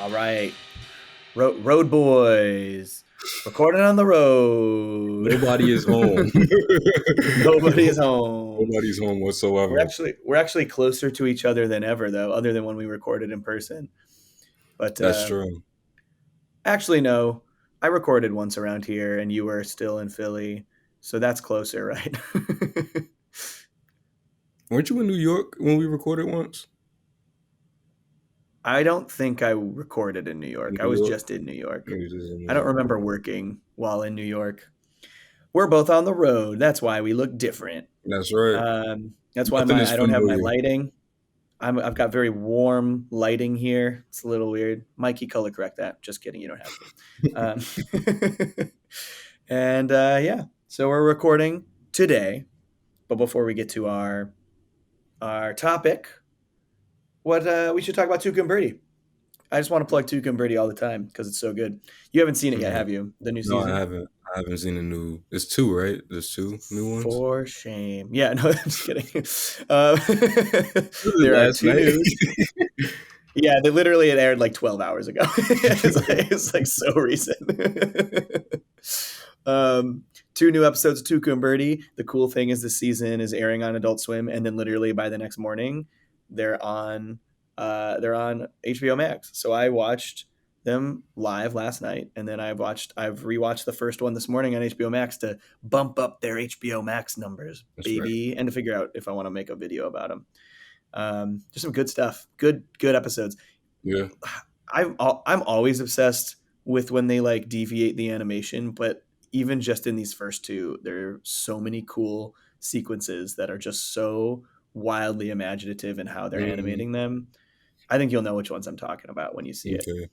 All right. Road boys. Recording on the road. Nobody is home. Nobody is home. Nobody's home We're whatsoever. actually we're actually closer to each other than ever though, other than when we recorded in person. But That's true. actually no. I recorded once around here and you were still in Philly. So that's closer, right? Weren't you in New York when we recorded once? I don't think I recorded in New In York. I New was York? just in New York. Maybe just in I New don't York. remember working while in New York. We're both on the road. That's why we look different. That's right. That's why Nothing is I don't have my familiar. lighting. I've got very warm lighting here. It's a little weird. Mikey, color correct that. Just kidding. You don't have to. And yeah, so we're recording today. But before we get to our topic, what we should talk about Tuca and Birdie. I just want to plug Tuca and Birdie all the time because it's so good. You haven't seen it yet, Yeah. have you? The new No, I season? haven't. I haven't seen a new. It's two, right? There's two new ones. For shame. Yeah, no, I'm just kidding. Uh, Was it there are last two night? news. Yeah, it aired like 12 hours ago. It's like so recent. Two new episodes of Tuca and Birdie. The cool thing is the season is airing on Adult Swim, and then literally by the next morning, they're on they're on HBO Max. So I watched them live last night, and then I've rewatched the first one this morning on HBO Max to bump up their HBO Max numbers, That's right. baby, and to figure out if I want to make a video about them. Just some good stuff. Good episodes. Yeah. I'm always obsessed with when they like deviate the animation, but even just in these first two, there are so many cool sequences that are just so wildly imaginative in how they're Mm, animating them. I think you'll know which ones I'm talking about when you see it. okay.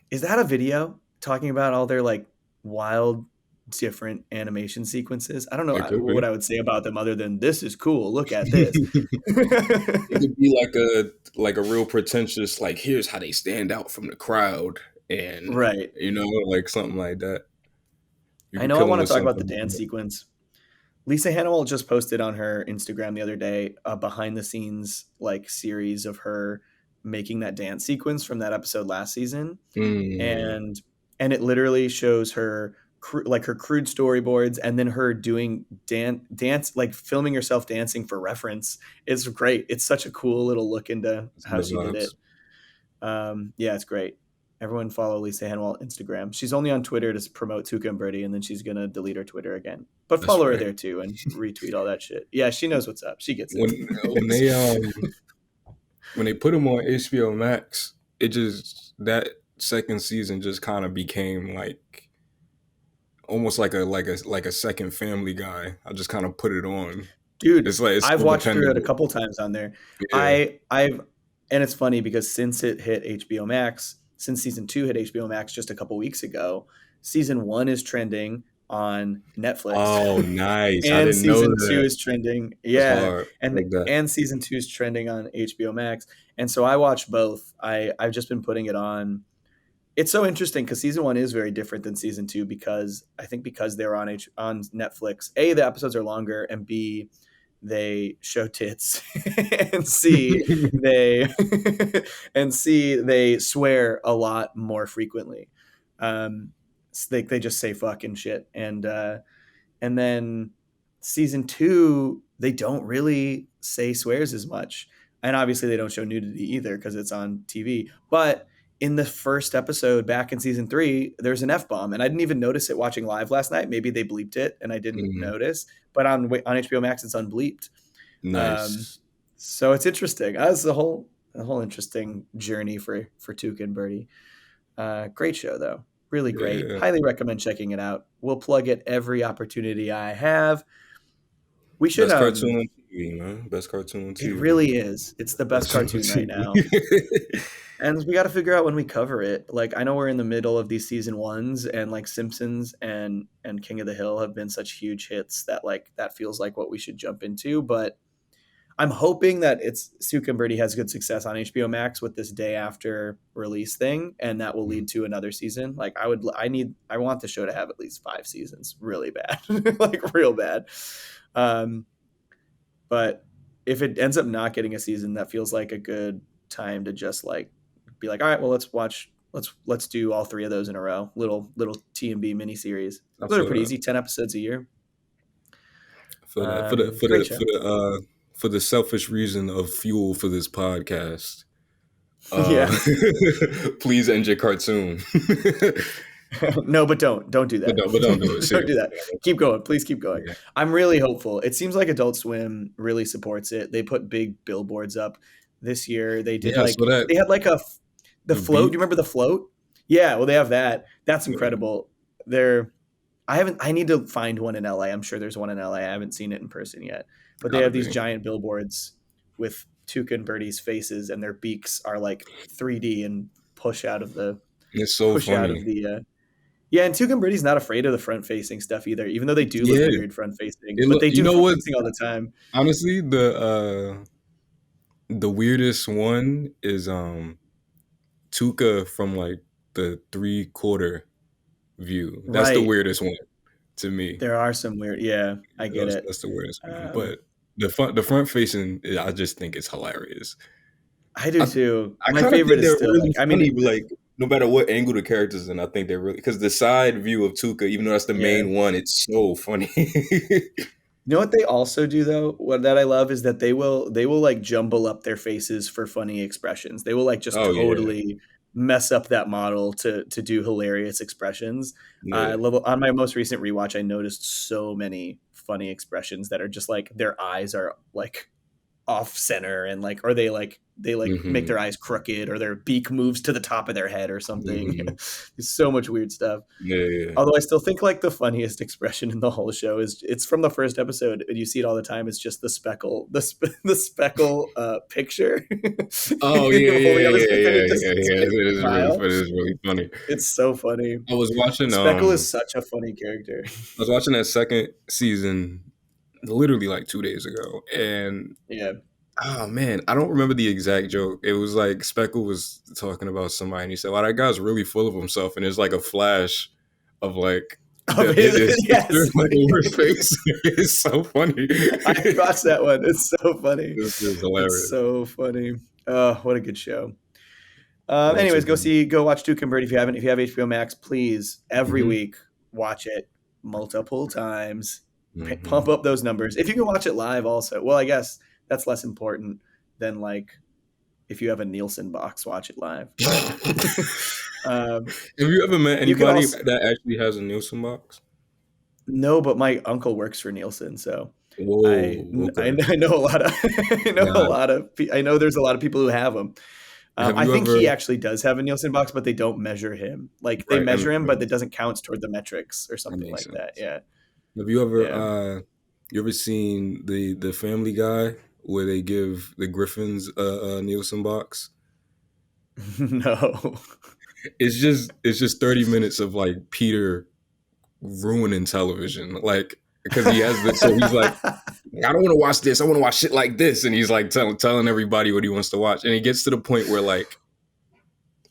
Is that a video talking about all their like wild different animation sequences? I don't know It could what be. I would say about them other than this is cool. Look at this. It could be like a real pretentious, like, here's how they stand out from the crowd, and Right. like something like that. You I could know I kill them want to with talk about the something. dance sequence. Lisa Hannibal just posted on her Instagram the other day a behind the scenes like series of her making that dance sequence from that episode last season, Mm, and it literally shows her like her crude storyboards and then her doing dance like filming herself dancing for reference. It's great. It's such a cool little look into it's how the she did vibes. it. Yeah, it's great. Everyone follow Lisa Hannibal on Instagram. She's only on Twitter to promote Tuca and Birdie, and then she's gonna delete her Twitter again. But That's follow her right. there too and retweet all that shit. Yeah, she knows what's up. She gets it. When they when they put them on HBO Max, it just that second season just kind of became like almost like a second Family Guy. I just kind of put it on. Dude, It's like it's I've so watched through it a dependable. couple times on there. Yeah. I've and it's funny because since it hit HBO Max, since season 2 hit HBO Max just a couple weeks ago, season 1 is trending on Netflix. Oh, nice. I And didn't know season 2 that. is trending. That's Yeah, hard. and Like that. season 2 is trending on HBO Max. And so I watched both. I've just been putting it on. It's so interesting because season 1 is very different than season 2 because I think because they're on Netflix, A, the episodes are longer, and B, they show tits, and they they swear a lot more frequently. They just say fuck and shit, and then season 2 they don't really say swears as much, and obviously they don't show nudity either because it's on TV. But in the first episode back in season 3, there's an f-bomb, and I didn't even notice it watching live last night. Maybe they bleeped it and I didn't Mhm. notice, but on HBO Max it's unbleeped. um, Nice. so it's interesting. That's a whole interesting journey for Tuca and Birdie. Great show though, really great. Yeah. Highly recommend checking it out. We'll plug it every opportunity I have. We should Best cartoon on TV, man. Best cartoon on It TV. really is. It's the best Best cartoon on cartoon right now. TV. And we got to figure out when we cover it. Like I know we're in the middle of these season ones, and like Simpsons and King of the Hill have been such huge hits that like that feels like what we should jump into. But I'm hoping that it's Suka and Birdie has good success on HBO Max with this day after release thing, and that will lead to another season. Like I want the show to have at least 5 seasons, really bad, like real bad. Um, but if it ends up not getting a season, that feels like a good time to just like be like, all right, well, let's do all three of those in a row. Little TMB miniseries. I Those are feel pretty that. easy. 10 episodes a year. For that. For the for Great the show. for the for the selfish reason of fuel for this podcast. Yeah. Please end your cartoon. No, but don't do that. But don't do it. Don't do Seriously. that. Keep going. Please keep going. Yeah. I'm really hopeful. It seems like Adult Swim really supports it. They put big billboards up this year. They did Yeah, so that they had like the the float. Do beat. you remember the float? Yeah, well they have that. That's Yeah, incredible. I need to find one in LA. I'm sure there's one in LA. I haven't seen it in person yet. But they gotta have these be. giant billboards with Tuca and Birdie's faces and their beaks are like 3D and It's so push out of funny. the yeah, and Tuca and Birdie's not afraid of the front facing stuff either, even though they do look Yeah. weird front facing. But they You do know front what? facing all the time. Honestly, the weirdest one is Tuca from like the 3/4 view. That's the Right. weirdest one to me. There are some weird yeah, I get it. That's the weirdest one. Um, But the front facing, I just think it's hilarious. I do I too. I My kind of favorite think is they're still really like I funny, mean, like no matter what angle the characters in, I think they're really because the side view of Tuca, even though that's the yeah. main one, it's so funny. You know what they also do though? What that I love is that they will like jumble up their faces for funny expressions. They will like just Oh yeah, totally mess up that model to do hilarious expressions. I yeah. love on my most recent rewatch, I noticed so many funny expressions that are just like their eyes are like off center and like or they make Hmm. their eyes crooked or their beak moves to the top of their head or something. Hmm. There's so much weird stuff. Yeah, yeah. Although I still think like the funniest expression in the whole show is it's from the first episode and you see it all the time. It's just the speckle, the speckle picture Oh yeah, holding yeah, up his yeah, finger and yeah, it just yeah, says yeah. fake It is really smile. funny. It's really funny. It's so funny. I was watching Speckle is such a funny character. that second season literally like 2 days ago, and Yeah. oh man, I don't remember the exact joke. It was like Speckle was talking about somebody, and he said, "Wow, that guy's really full of himself." And there's like a flash of like Of his his picture yes. like over his face. It's so funny. I watched that one. It's so funny. This is It's hilarious. so funny. Oh, what a good show. Once Anyways, again, go watch Duke and Bird if you haven't. If you have HBO Max, please every hmm week watch it multiple times. Pump hmm up those numbers. If you can watch it live, also. Well, I guess that's less important than like if you have a Nielsen box, watch it live. But um, have you ever met you can anybody also that actually has a Nielsen box? no, but my uncle works for Nielsen, so Whoa, okay, I know a lot of got it. I know there's a lot of people who have them. Have I you think ever? he actually does have a Nielsen box, but they don't measure him. Like they Right, measure him, but it makes doesn't count toward the metrics or that something makes like that. sense. Yeah, Have you ever yeah. you ever seen the Family Guy where they give the Griffins a Nielsen box? No. It's just 30 minutes of like Peter ruining television. Like because he has this so he's like, I don't want to watch this. I want to watch shit like this. And he's like telling everybody what he wants to watch. And he gets to the point where like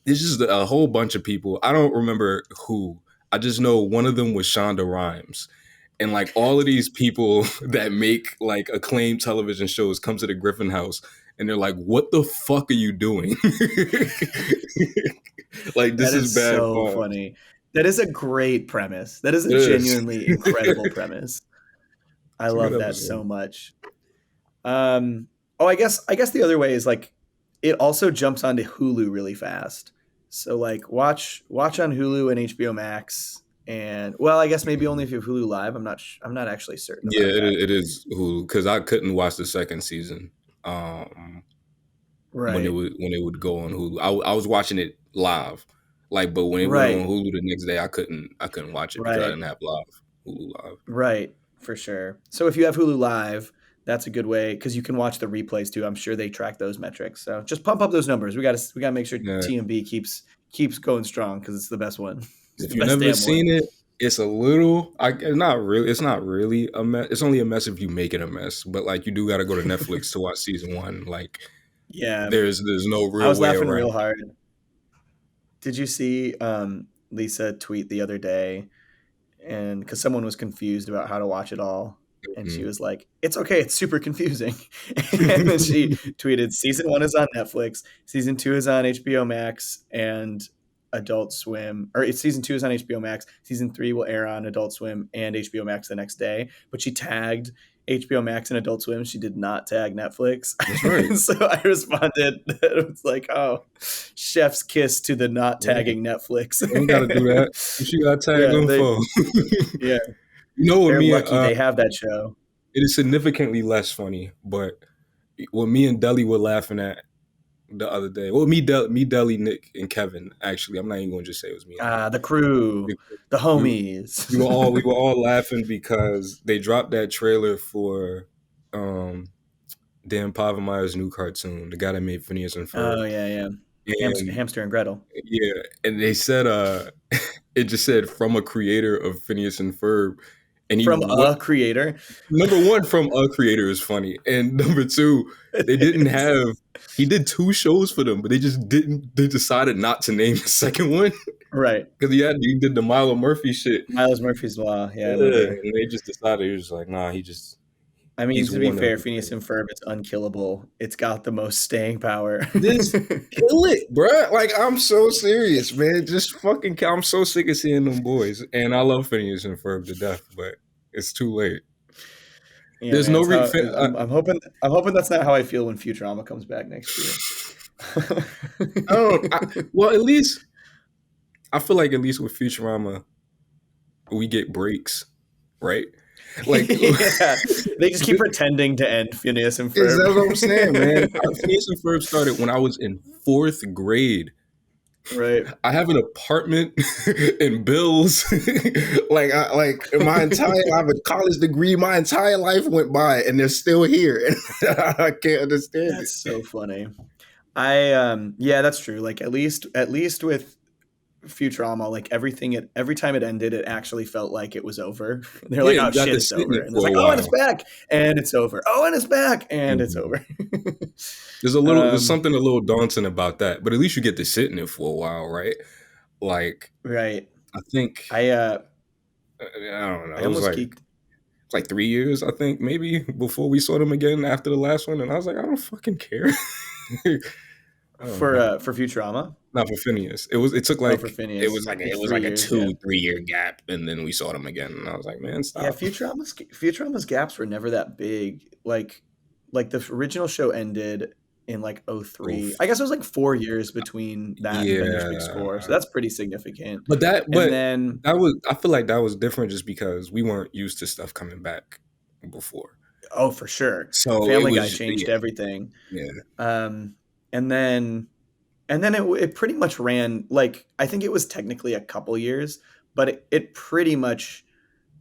there's just a whole bunch of people. I don't remember who. I just know one of them was Shonda Rhimes. And like all of these people that make like acclaimed television shows come to the Griffin house and they're like, what the fuck are you doing? Like That this is is bad so form. funny. That is a great premise. That is a It is. genuinely incredible premise. I It's a good love that episode. so much. Oh, I guess the other way is like it also jumps onto Hulu really fast. So like watch on Hulu and HBO Max, and well, I guess maybe only if you have Hulu Live. I'm not actually certain Yeah, about that. it is Hulu because I couldn't watch the second season um, Right, when it would go on Hulu. I was watching it live, like, but when it went on right, Hulu the next day, I couldn't watch it because I right, didn't have Hulu Live. right, for sure. So if you have Hulu Live, that's a good way because you can watch the replays too. I'm sure they track those metrics. So just pump up those numbers. We gotta make sure Yeah. TMB keeps going strong because it's the best one. It's If the you've best never damn one. seen it, it's a little. Not really. It's not really a mess. It's only a mess if you make it a mess. But like, you do got to go to Netflix to watch season one. Like, Yeah, there's no I real was way laughing around real it. hard. Did you see Lisa tweet the other day? And because someone was confused about how to watch it all. And she Mm. was like, "It's okay. It's super confusing." And then she tweeted, "Season 1 is on Netflix. Season 2 is on HBO Max and Adult Swim. Or season 2 is on HBO Max. Season 3 will air on Adult Swim and HBO Max the next day." But she tagged HBO Max and Adult Swim. She did not tag Netflix. That's right. So I responded that it was like, "Oh, chef's kiss to the not Yeah. tagging Netflix." You ain't got to do that. What you got tagged Yeah, them for? yeah, You know what they're me lucky they have that show. it is significantly less funny, but what me and Deli were laughing at the other day. Well, me, Deli, Nick, and Kevin. Actually, I'm not even going to just say it was me and them. The crew, the We, homies. we were all laughing because they dropped that trailer for Dan Pavemeyer's new cartoon, the guy that made Phineas and Ferb. Oh yeah. And Hamster and Gretel. yeah, and they said it just said from a creator of Phineas and Ferb, and From a creator. number one, from a creator is funny, and number two, they didn't have. He did 2 shows for them, but they just didn't. They decided not to name the second one Right. because he did the Milo Murphy shit. Miles Murphy's Law. Yeah, I Yeah, remember. and they just decided he was like, nah, I mean, he's to be one of fair, the Phineas and Ferb is unkillable. It's got the most staying power. This kill it, bruh. Like, I'm so serious, man. Just fucking kill. I'm so sick of seeing them boys, and I love Phineas and Ferb to death, but it's too late. Yeah, There's man, no I'm hoping that's not how I feel when Futurama comes back next year. well, at least I feel like at least with Futurama, we get breaks, right? Like, yeah, they just keep pretending to end Phineas and Ferb. That's what I'm saying, man. Phineas and Ferb started when I was in 4th grade. Right. I have an apartment and bills. I have a college degree. My entire life went by, and they're still here. I can't understand That's so funny. Yeah, that's true. Like at least with Futurama, like every time it ended, it actually felt like it was over. They're like, Yeah, "Oh you got shit, to it's sit in over," it and it's for a like, "Oh, and it's while. back," and it's over. "Oh, and it's back," and it's over. There's something a little daunting about that, but at least you get to sit in it for a while, right? Like, Right. I think I don't know. I It was almost like geeked it's like 3 years, I think, maybe before we saw them again after the last one, and I was like, I don't fucking care. I don't know. for Futurama. Not for Phineas. It took Oh, for like it Phineas, was like it's it was 3 like a years. Yeah. 2-3 year gap, and then we saw them again, and I was like, man, stop. Yeah, Futurama's gaps were never that big. Like the original show ended in like 03. Oof. I guess it was like 4 years between that and Bender's Big Score. So that's pretty significant. But then that was I feel like that was different just because we weren't used to stuff coming back before. oh, for sure. So Family Guy changed everything. Yeah. And then it pretty much ran, like, I think it was technically a couple years, but it pretty much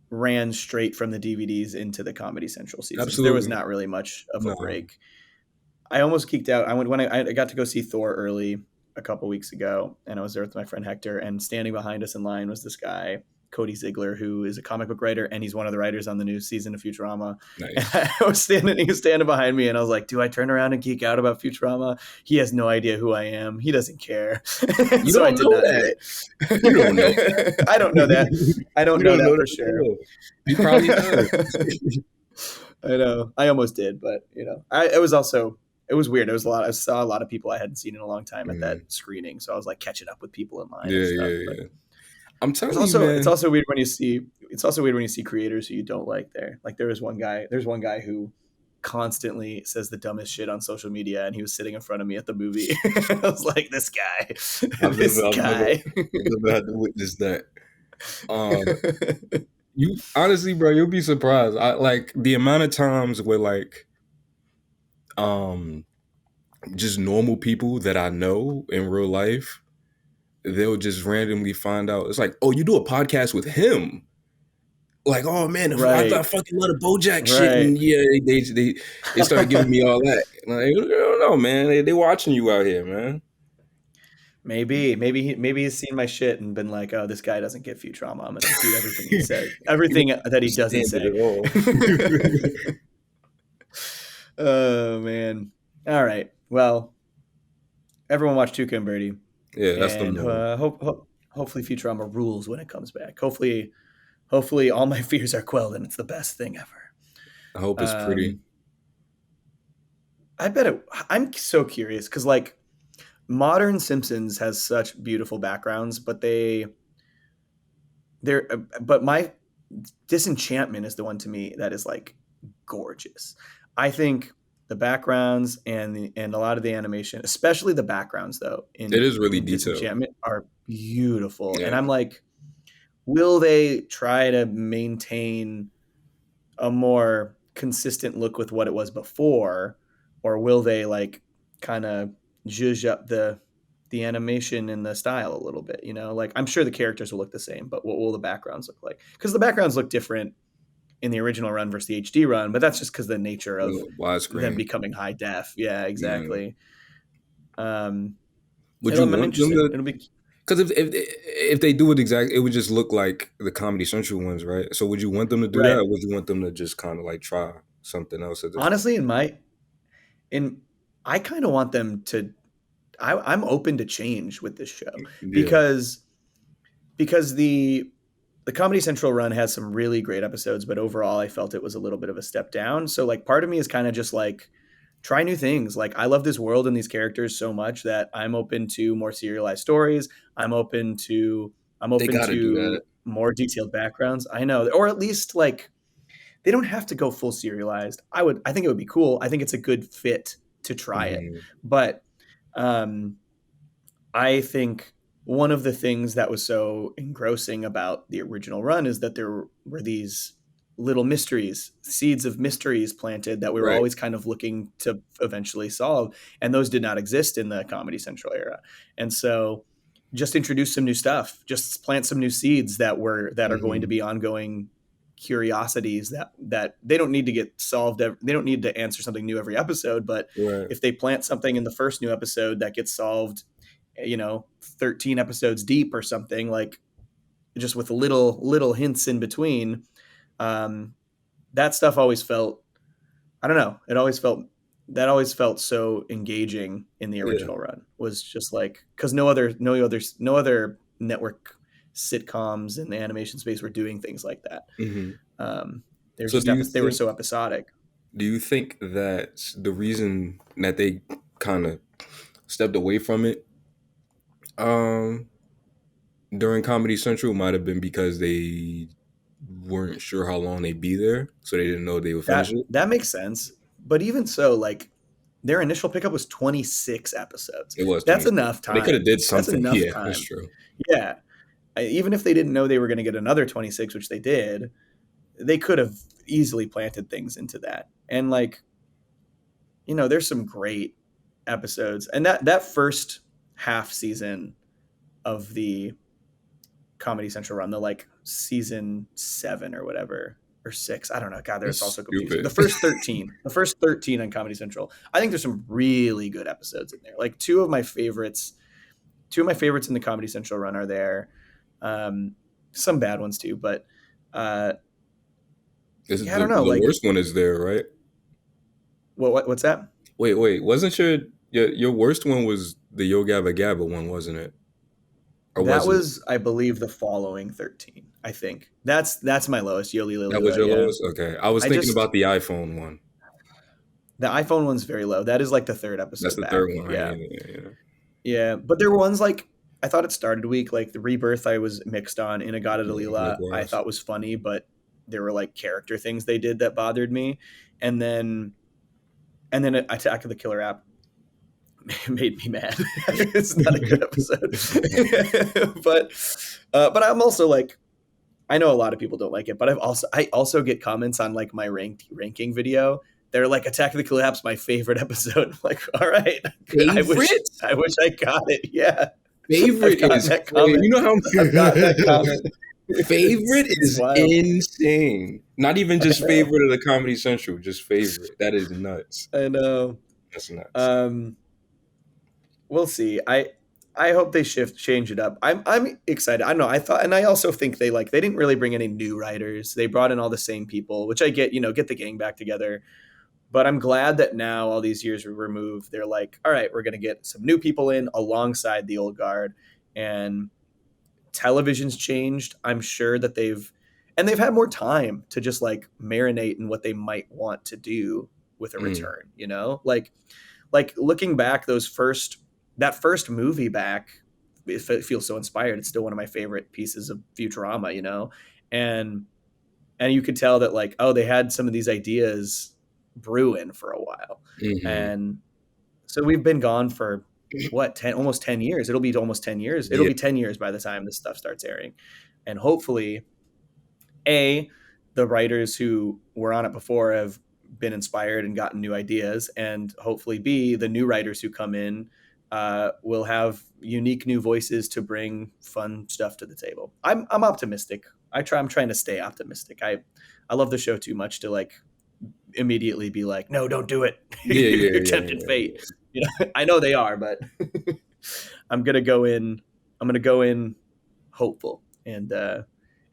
ran straight from the DVDs into the Comedy Central seasons. Absolutely. There was not really much of a break. I almost geeked out. I got to go see Thor early a couple weeks ago, and I was there with my friend Hector, and standing behind us in line was this guy, Cody Ziegler, who is a comic book writer, and he's one of the writers on the new season of Futurama. Nice. And he was standing behind me, and I was like, do I turn around and geek out about Futurama? He has no idea who I am. He doesn't care. You so don't I did know not that. do it. You don't know that. I don't know that. I don't know that for sure. You probably do. I know. I almost did, but it was weird. I saw a lot of people I hadn't seen in a long time at that screening, so I was like catching up with people in line. Yeah, and stuff. yeah. I'm telling you, man. It's also weird when you see creators who you don't like there. Like there's one guy who constantly says the dumbest shit on social media, and he was sitting in front of me at the movie. I was like, this guy. I've never had to witness that. You honestly, bro, you'll be surprised. I like the amount of times where like just normal people that I know in real life, they'll just randomly find out. It's like, oh, you do a podcast with him. Like, oh man, Right. I fucking love the BoJack shit, and yeah, they start giving me all that. Like, I don't know, man. They watching you out here, man. Maybe he's seen my shit and been like, oh, this guy doesn't get Futurama. I'm gonna do everything he says, everything that he doesn't say. Oh man. All right. Well, everyone watch Tuca and Birdie. Yeah, that's the move. Hopefully Futurama rules when it comes back. Hopefully all my fears are quelled and it's the best thing ever. I hope it's pretty. Um, I bet it. I'm so curious because like modern Simpsons has such beautiful backgrounds, but but my Disenchantment is the one to me that is like gorgeous. I think the backgrounds and a lot of the animation, especially the backgrounds though It in is really detailed. Disenchantment are beautiful. And Yeah. I'm like, will they try to maintain a more consistent look with what it was before, or will they like kind of zhuzh up the animation and the style a little bit? You know, like I'm sure the characters will look the same, but what will the backgrounds look like? Because the backgrounds look different in the original run versus the HD run, but that's just because the nature of them Widescreen. becoming high def. Yeah, Yeah. exactly. Um, Would you I'm want them interested. to? It'll be Because if they do it exactly, it would just look like the Comedy Central ones, right? So would you want them to do that, right. or would you want them to just kind of like try something else at this point? Honestly, in I kind of want them to. I'm open to change with this show Yeah. because the Comedy Central run has some really great episodes, but overall I felt it was a little bit of a step down. So like part of me is kind of just like try new things. Like I love this world and these characters so much that I'm open to more serialized stories. I'm open to I'm They open got to do that. to more detailed backgrounds. I know, or at least like they don't have to go full serialized. I think it would be cool. I think it's a good fit to try it. Hmm. But um I think one of the things that was so engrossing about the original run is that there were these little mysteries, seeds of mysteries planted that we were Right. always kind of looking to eventually solve. And those did not exist in the Comedy Central era. And so just introduce some new stuff, just plant some new seeds that are going to Hmm. be ongoing curiosities that they don't need to get solved. They don't need to answer something new every episode, but Right. if they plant something in the first new episode that gets solved 13 episodes deep or something, like just with little hints in between, um that stuff always felt, I don't know, always felt so engaging in the Yeah. original run. Was just like because no other network sitcoms in the animation space were doing things like that. Hmm. They're So just they were so episodic. do you think that the reason that they kind of stepped away from it um during Comedy Central might have been because they weren't sure how long they'd be there, so they didn't know they would finish it? That makes sense, but even so, like their initial pickup was 26 episodes. It was That's 26. enough They could have time. did That's something. enough Yeah, that's time. true. Yeah. Even if they didn't know they were going to get another 26, which they did, they could have easily planted things into that. And like, there's some great episodes. And that first half season of the Comedy Central run, the like season 7 or whatever, or 6, I don't know. God, there's That's also confusing. stupid. The first 13 on Comedy Central. I think there's some really good episodes in there. Like two of my favorites in the Comedy Central run are there. Some bad ones too, but uh, This is yeah, I don't know. the Like, worst one is there, right? what's that? Wait, wasn't your worst one was the Yo Gabba Gabba one, wasn't it? Or That was it? was, I believe, the following 13. I think that's my lowest. Yoli That was Lilila. your Yeah, lowest? Okay. I was I thinking just about the iPhone one. the iPhone one's very low. That is like the third That's episode the third back. one, right? Yeah, Yeah, yeah, yeah. yeah. But there were ones like I thought it started weak. Like the Rebirth, I was mixed on. Inagata Yeah, Dalila, I likewise. thought was funny, but there were like character things they did that bothered me. And then Attack of the Killer App made me mad. It's not a good episode, but I'm also like, I know a lot of people don't like it, but I also get comments on like my ranking video. They're like, Attack of the Killer App's my favorite episode. I'm like, all right, I wish Favorite? I wish I got it. Yeah, I've Favorite gotten is that crazy. comment. You know how I've gotten that comment. favorite It's is wild. insane. Not even I just know. favorite of the Comedy Central, just favorite. That is nuts. I know. That's nuts. Um, we'll see. I hope they change it up. I'm excited. I don't know. I thought, and I also think they didn't really bring any new writers. They brought in all the same people, which I get. Get the gang back together. But I'm glad that now, all these years removed, they're like, all right, we're going to get some new people in alongside the old guard, and television's changed. I'm sure that and they've had more time to just like marinate in what they might want to do with a return, you know, like looking back, that first movie back, it feels so inspired. It's still one of my favorite pieces of Futurama, you know, and you could tell that like, oh, they had some of these ideas brewing for a while, and so we've been gone for what, almost 10 years. It'll be almost 10 years. It'll be 10 years by the time this stuff starts airing, and hopefully, the writers who were on it before have been inspired and gotten new ideas, and hopefully B, the new writers who come in will have unique new voices to bring fun stuff to the table. I'm optimistic. I'm trying to stay optimistic. I love the show too much to like immediately be like, no, don't do it. You're tempting fate. You know, I know they are, but I'm gonna go in hopeful, and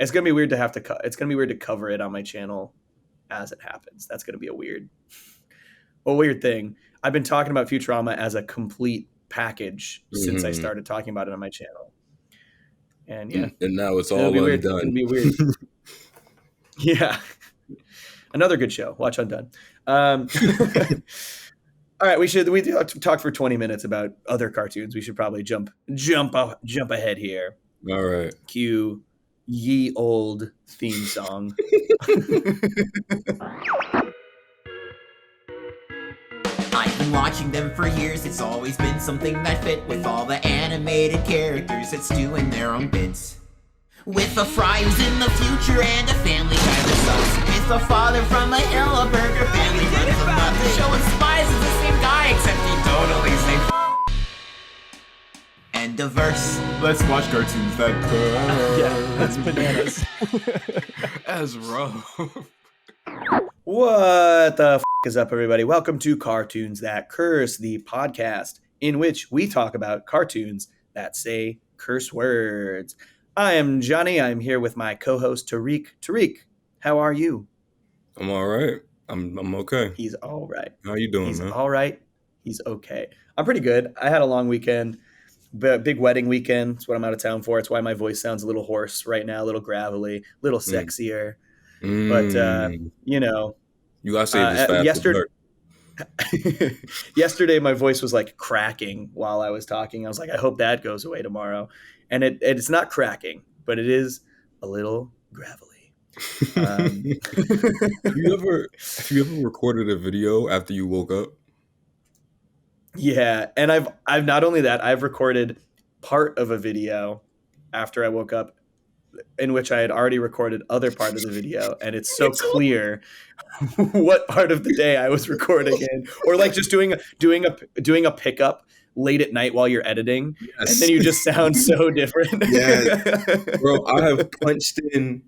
it's gonna be weird to have to it's gonna be weird to cover it on my channel as it happens. That's gonna be a weird thing. I've been talking about Futurama as a complete package since I started talking about it on my channel, and yeah, and now it's all undone. It'll be weird. Yeah, another good show. Watch Undone. All right, we talk for 20 minutes about other cartoons. We should probably jump ahead here. All right. Cue ye old theme song. I've been watching them for years. It's always been something that fit with all the animated characters that's doing their own bits. With a fry who's in the future and a family guy that sucks. With a father from a hill, a burger family runs amok. The show inspires is the same guy, except he totally say and diverse. Let's watch cartoons that Yeah, that's bananas. as rough. What the is up, everybody? Welcome to Cartoons That Curse, the podcast in which we talk about cartoons that say curse words. I am Johnny. I'm here with my co-host Tariq. Tariq, how are you? I'm all right. I'm okay. He's all right. How you doing, He's man? all right. He's okay. I'm pretty good. I had a long weekend, big wedding weekend. It's what I'm out of town for. It's why my voice sounds a little hoarse right now, a little gravelly, a little sexier. But you know, you gotta save this fast. Yesterday, my voice was like cracking while I was talking. I was like, I hope that goes away tomorrow. And it's not cracking, but it is a little gravelly. Have you ever recorded a video after you woke up? Yeah, and I've not only that, I've recorded part of a video after I woke up in which I had already recorded other part of the video, and it's so clear what part of the day I was recording in, or like just doing a pickup late at night while you're editing, and then you just sound so different. Yeah, bro, I have punched in.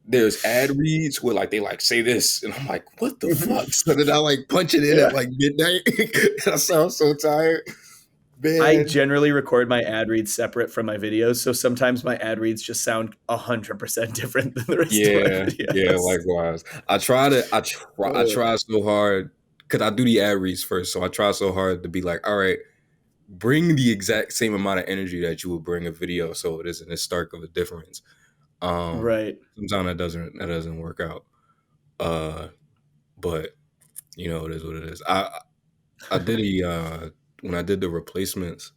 There's ad reads where like they like say this, and I'm like, what the fuck? So then I like punch it in at like midnight, and I sound so tired. Man. I generally record my ad reads separate from my videos, so sometimes my ad reads just sound 100% different than the rest of my videos. Yeah, likewise. I try so hard because I do the ad reads first, so I try so hard to be like, all right, bring the exact same amount of energy that you would bring a video, so it isn't as stark of a difference. Right. Sometimes that doesn't work out. But you know, it is what it is. I did when I did the replacements,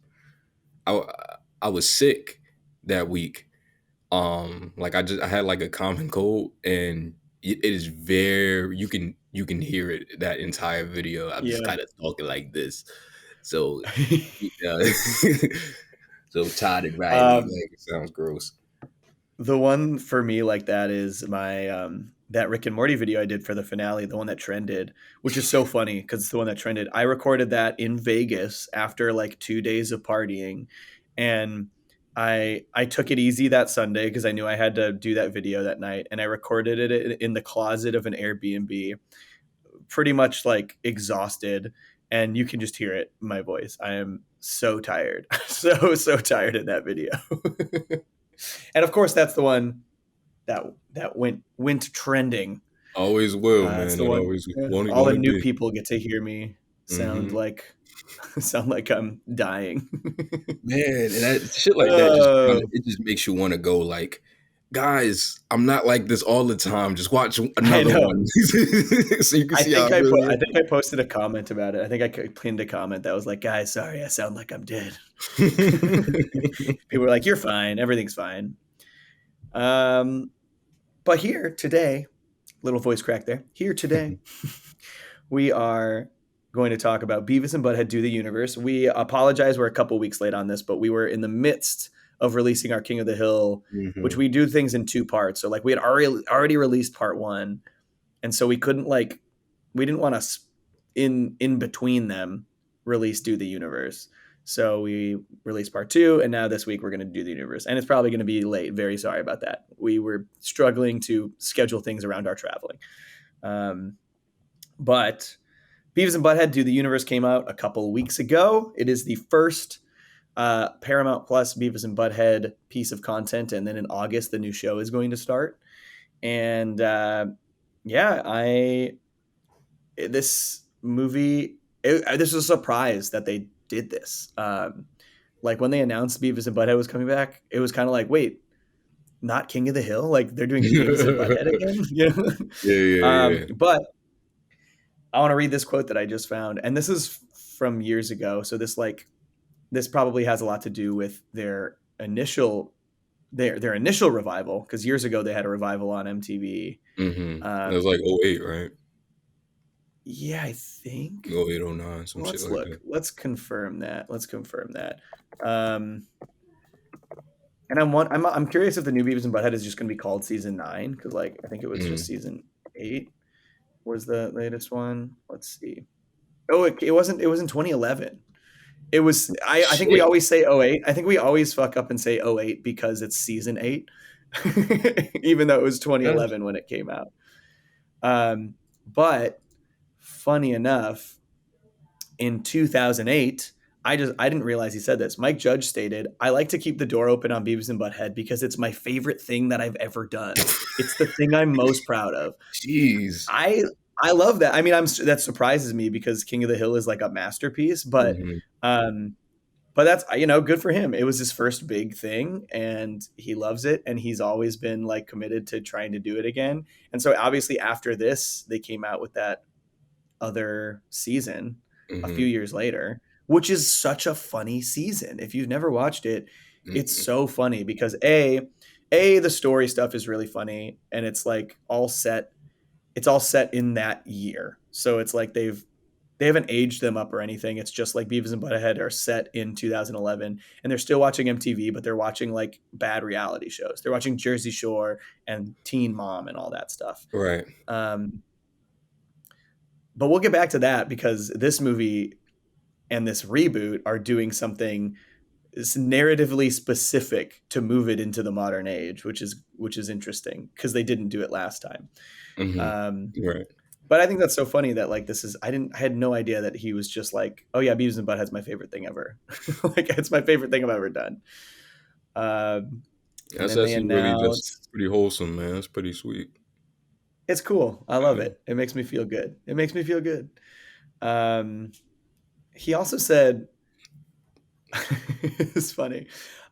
I was sick that week. Like I had like a common cold, and it is very you can hear it that entire video. I'm just kind of talking like this, so so Todd and Ryan, like, it sounds gross. The one for me like that is my that Rick and Morty video I did for the finale, the one that trended, which is so funny because it's the one that trended. I recorded that in Vegas after like 2 days of partying, and I took it easy that Sunday because I knew I had to do that video that night, and I recorded it in the closet of an Airbnb, pretty much like exhausted, and you can just hear it in my voice. I am so tired, so tired in that video. And of course, that's the one that went trending. Always will, man. The one, always all the new people get to hear me sound like I'm dying. Man, and that shit like that it just makes you want to go like guys, I'm not like this all the time. Just watch I another know. one so you can see how I really I think I posted a comment about it. I think I pinned a comment that was like, "Guys, sorry, I sound like I'm dead." People were like, "You're fine. Everything's fine." But here today, little voice crack there. Here today, we are going to talk about Beavis and Butthead Do the Universe. We apologize, we're a couple weeks late on this, but we were in the midst of releasing our King of the Hill, which we do things in 2 parts. So like we had already released part 1, and so we couldn't we didn't want to in between them release Do the Universe. So we released part 2, and now this week we're going to do the universe, and it's probably going to be late. Very sorry about that. We were struggling to schedule things around our traveling, but Beavis and Butthead Do the Universe came out a couple weeks ago. It is the first Paramount Plus Beavis and Butthead piece of content, and then in August the new show is going to start. And this movie, this was a surprise that they did this. Like when they announced Beavis and Butthead was coming back, it was kind of like, wait, not King of the Hill? Like they're doing Beavis and Butthead again? You know? Yeah. But I want to read this quote that I just found, and this is from years ago. So this probably has a lot to do with their initial revival, because years ago they had a revival on MTV. It was like 08, right? Yeah, I think 08, 09, some let's shit look. like that. Let's confirm that. And I'm curious if the new Beavis and Butthead is just going to be called season 9, because like I think it was just season 8 was the latest one. Let's see. Oh, it wasn't. It was in 2011. It was. I think we always say 08. I think we always fuck up and say 08 because it's season 8, even though it was 2011 when it came out. But funny enough, in 2008, I didn't realize he said this. Mike Judge stated, "I like to keep the door open on Beavis and Butthead because it's my favorite thing that I've ever done. It's the thing I'm most proud of." Jeez. I love that. I mean, that surprises me because King of the Hill is like a masterpiece, but that's, good for him. It was his first big thing and he loves it. And he's always been like committed to trying to do it again. And so obviously after this, they came out with that other season a few years later, which is such a funny season. If you've never watched it, it's so funny because the story stuff is really funny, and it's like it's all set in that year. So it's like they haven't aged them up or anything. It's just like Beavis and Butthead are set in 2011, and they're still watching MTV, but they're watching like bad reality shows. They're watching Jersey Shore and Teen Mom and all that stuff. Right. But we'll get back to that because this movie and this reboot are doing something narratively specific to move it into the modern age, which is interesting because they didn't do it last time. Right. But I think that's so funny that like I had no idea that he was just like, oh yeah, Beavis and Butthead's my favorite thing ever. Like it's my favorite thing I've ever done. That's actually really just pretty wholesome, man. It's pretty sweet. It's cool. I love it. It makes me feel good. He also said, it's funny,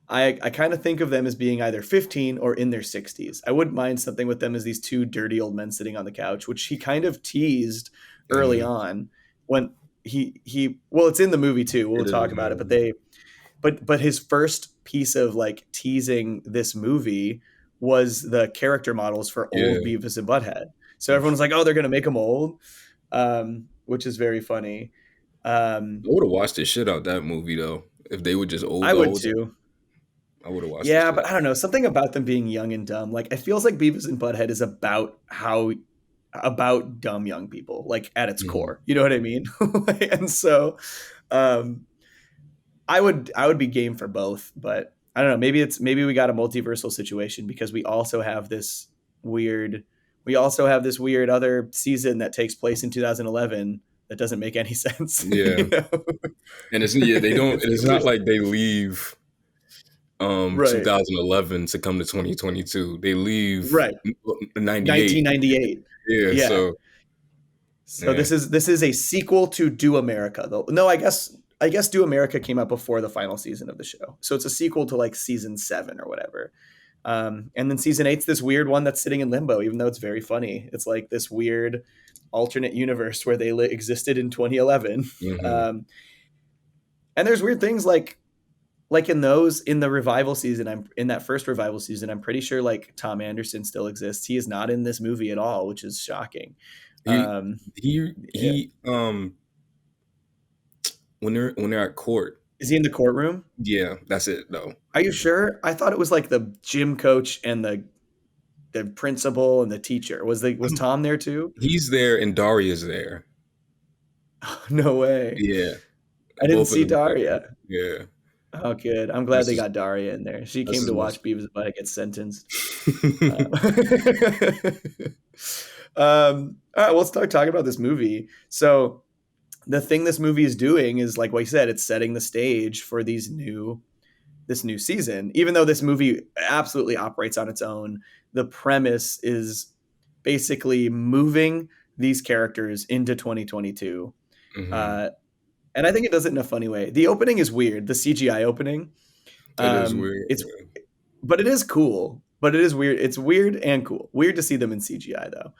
I kind of think of them as being either 15 or in their 60s. I wouldn't mind something with them as these 2 dirty old men sitting on the couch, which he kind of teased early on when it's in the movie too. We'll talk about it, but his first piece of like teasing this movie was the character models for old Beavis and Butthead. So everyone's like, oh, they're going to make them old, which is very funny. I would have watched the shit out that movie though. If they would just old. I would too. I would have watched. Yeah, but I don't know. Something about them being young and dumb. Like it feels like Beavis and Butthead is about dumb young people, like at its core. You know what I mean? And so I would be game for both, but I don't know. Maybe we got a multiversal situation because we also have this weird other season that takes place in 2011 that doesn't make any sense. Yeah. You know? And it's not like they leave 2011 to come to 2022. They leave 1998. Yeah. So this is a sequel to Do America though. No, I guess Do America came out before the final season of the show. So it's a sequel to like season 7 or whatever. And then season 8's this weird one that's sitting in limbo, even though it's very funny. It's like this weird alternate universe where they existed in 2011. And there's weird things like in the revival season, I'm in that first revival season, I'm pretty sure like Tom Anderson still exists. He is not in this movie at all, which is shocking. He when they're at court. Is he in the courtroom? Yeah, that's it though. Are you sure? I thought it was like the gym coach and the principal and the teacher. Was Tom there too? He's there and Daria's there. No way. Yeah. I didn't see Daria. Yeah. Oh, good. I'm glad they got Daria in there. She came to watch Beavis and Butthead get sentenced. All right, we'll start talking about this movie. So the thing this movie is doing is, like what you said, it's setting the stage for this new season. Even though this movie absolutely operates on its own, the premise is basically moving these characters into 2022. And I think it does it in a funny way. The opening is weird. The CGI opening. It is weird. But it is cool. But it is weird. It's weird and cool. Weird to see them in CGI though.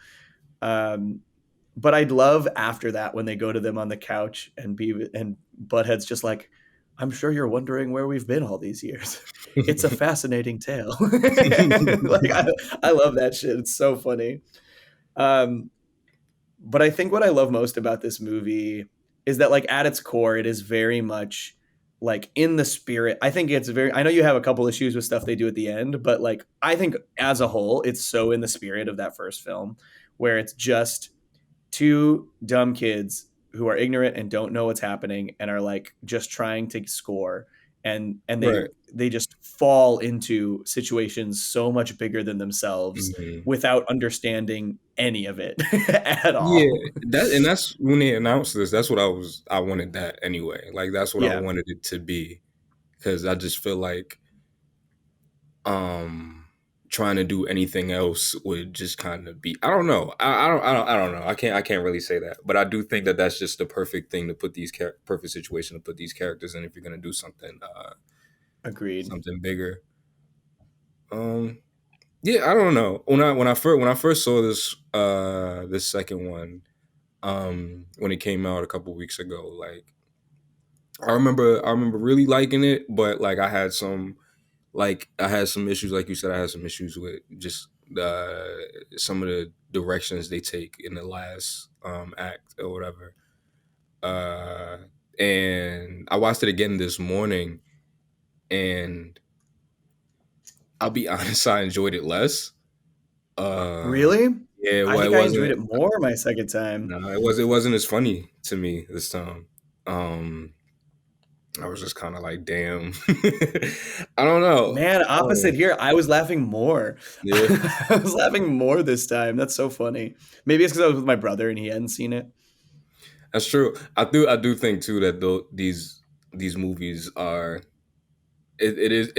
But I'd love after that when they go to them on the couch and Butthead's just like, I'm sure you're wondering where we've been all these years. It's a fascinating tale. Like I love that shit. It's so funny. But I think what I love most about this movie is that, like, at its core, it is very much like in the spirit. I think I know you have a couple issues with stuff they do at the end, but like, I think as a whole, it's so in the spirit of that first film where it's just two dumb kids who are ignorant and don't know what's happening and are like just trying to score. And they just fall into situations so much bigger than themselves without understanding any of it at all. Yeah, that's when they announced this. That's what I wanted that anyway. Like that's what I wanted it to be, because I just feel like trying to do anything else would just kind of be, I don't know. I don't know. I can't really say that, but I do think that that's just the perfect thing to put these perfect situation to put these characters in if you're gonna do something. Agreed. Something bigger. Yeah, I don't know. When I first saw this second one, when it came out a couple weeks ago, like I remember really liking it, but like I had some issues, like you said. I had some issues with just some of the directions they take in the last act or whatever. And I watched it again this morning, and I'll be honest, I enjoyed it less. Really? Yeah, I think I enjoyed it more my second time. No, it wasn't as funny to me this time. I was just kind of like, damn. I don't know. Man, opposite here. I was laughing more. Yeah. I was laughing more this time. That's so funny. Maybe it's because I was with my brother and he hadn't seen it. That's true. I do think too that these movies are. It is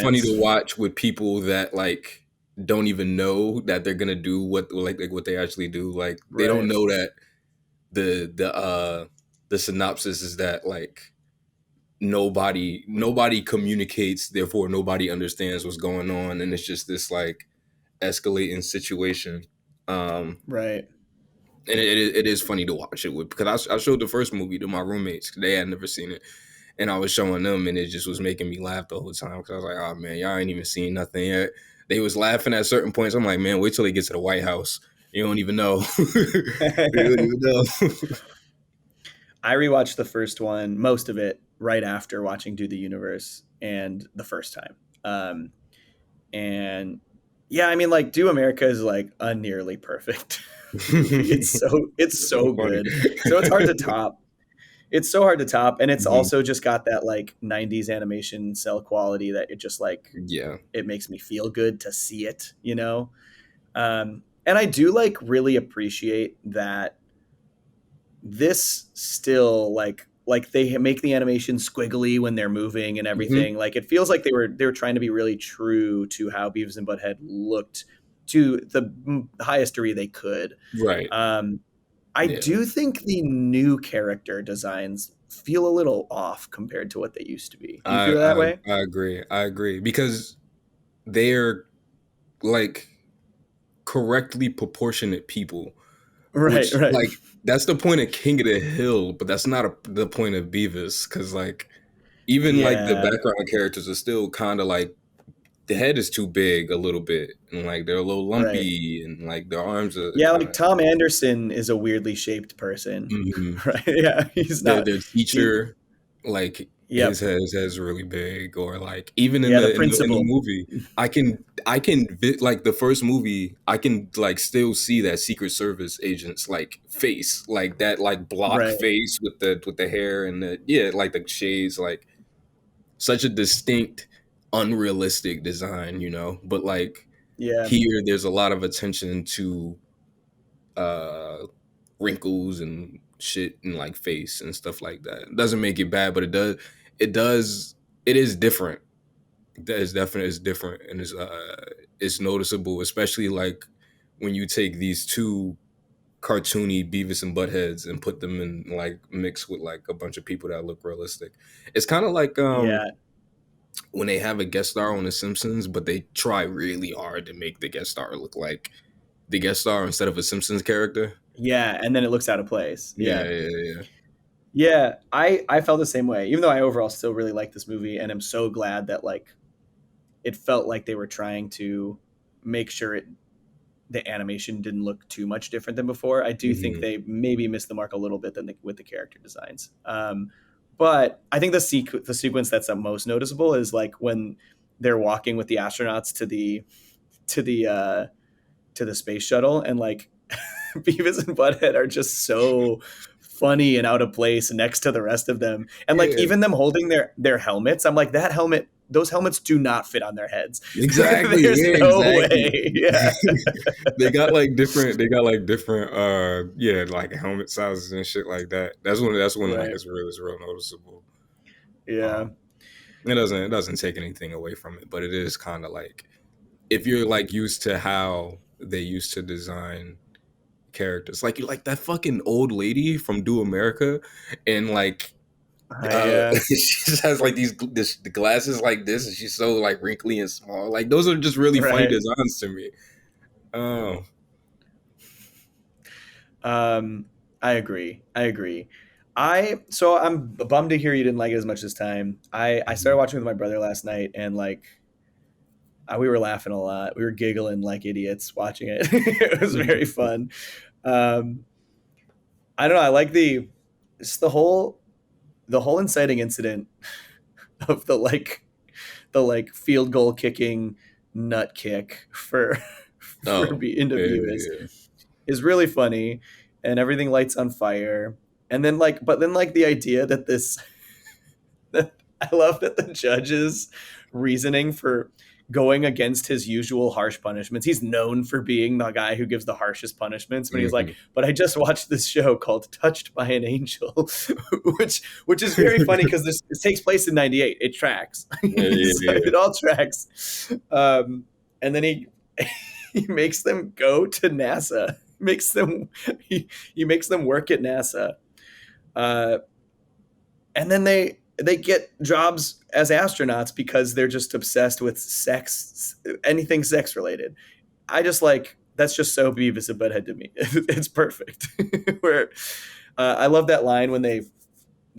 funny to watch with people that like don't even know that they're gonna do what they actually do. Like they don't know that the synopsis is that like nobody communicates, therefore nobody understands what's going on, and it's just this like escalating situation. Right. And it is funny to watch it with, because I showed the first movie to my roommates. They had never seen it. And I was showing them, and it just was making me laugh the whole time, because I was like, oh, man, y'all ain't even seen nothing yet. They was laughing at certain points. I'm like, man, wait till they get to the White House. You don't even know. You don't even know. I rewatched the first one, most of it, right after watching Do the Universe and the first time. And yeah, I mean, like, Do America is like a nearly perfect movie. It's so good. So it's hard to top. It's so hard to top, and it's also just got that like 90s animation cell quality that it just like, it makes me feel good to see it, you know? And I do like really appreciate that this still like they make the animation squiggly when they're moving and everything. Like it feels like they were trying to be really true to how Beavis and Butthead looked to the highest degree they could. Right. I do think the new character designs feel a little off compared to what they used to be. Do you feel that way? I agree. Because they're like correctly proportionate people, Right, which right, like that's the point of King of the Hill, but that's not the point of Beavis, because like even like the yeah, background characters are still kind of like the head is too big a little bit, and like they're a little right. lumpy, and like their arms are Yeah, kind like of. Tom Anderson is a weirdly shaped person, Mhm. right? Yeah, he's not. Their He, teacher, like yep, his head's really big, or like even in yeah, the the principal. movie, like the first movie, I can like still see that Secret Service agent's like face, like that like block Right. face with the hair and the like the shades, like such a distinct, unrealistic design, But like Yeah, here, there's a lot of attention to uh wrinkles and shit and like face and stuff like that. It doesn't make it bad, but it is different. That is definitely is different, and it's noticeable, especially like when you take these two cartoony Beavis and Buttheads and put them in like mix with like a bunch of people that look realistic. It's kind of like yeah, when they have a guest star on The Simpsons, but they try really hard to make the guest star look like the guest star instead of a Simpsons character. yeah, and then it looks out of place. Yeah, Yeah, yeah, yeah. I felt the same way, even though I overall still really like this movie, and I'm so glad that like it felt like they were trying to make sure the animation didn't look too much different than before. I do think yeah. they maybe missed the mark a little bit with the character designs. But I think the sequence that's the most noticeable is like when they're walking with the astronauts to the to the space shuttle, and like Beavis and Butthead are just so funny and out of place next to the rest of them. And like Yeah, even them holding their helmets, I'm like, those helmets do not fit on their heads. exactly. There's Yeah, no exactly. way. Yeah. They got like different like helmet sizes and shit like that. That's when like Right. it's real noticeable. Yeah. Um it doesn't take anything away from it, but it is kind of like if you're like used to how they used to design characters, like you like that fucking old lady from Do America, and like Yeah. she just has like the glasses like this, and she's so like wrinkly and small. Like those are just really funny Right. designs to me. Oh, I agree. So I'm bummed to hear you didn't like it as much this time. I started watching with my brother last night, and like we were laughing a lot. We were giggling like idiots watching it. It was very fun. Um, I don't know. I like it's the whole inciting incident of the like field goal kicking nut kick for oh, be into yeah, Beavis yeah. is really funny, and everything lights on fire. And then like the idea that I love that the judge's reasoning for going against his usual harsh punishments. He's known for being the guy who gives the harshest punishments, but he's like, Mhm. but I just watched this show called Touched by an Angel, which is very funny because this takes place in '98. It tracks. Yeah, yeah, So yeah. it all tracks. And then he makes them go to NASA. He makes them work at NASA. And then they get jobs as astronauts because they're just obsessed with sex, anything sex related. I just like that's just so Beavis and Butthead to me. It's perfect. Where I love that line when they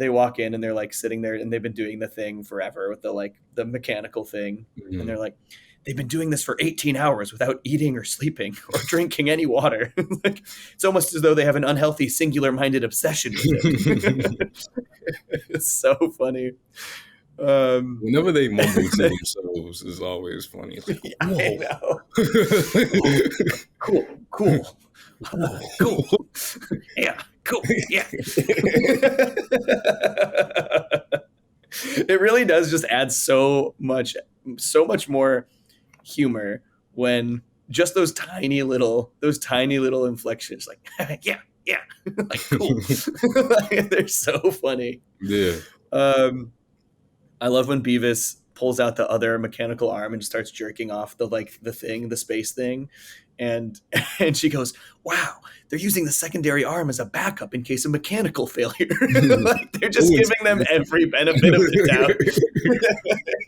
walk in and they're like sitting there and they've been doing the thing forever with the mechanical thing, and Mhm. they're like, they've been doing this for 18 hours without eating or sleeping or drinking any water. Like it's almost as though they have an unhealthy singular-minded obsession with it. It's so funny. Whenever they mumble to themselves is always funny. Like, I whoa. know. Cool, cool, cool. Yeah, cool. Yeah. It really does just add so much more humor when just those tiny little inflections, like yeah, yeah, like cool. They're so funny. Yeah. I love when Beavis pulls out the other mechanical arm and starts jerking off the space thing, and and she goes, "Wow, they're using the secondary arm as a backup in case of mechanical failure." Like they're just Ooh, giving them every benefit of the doubt.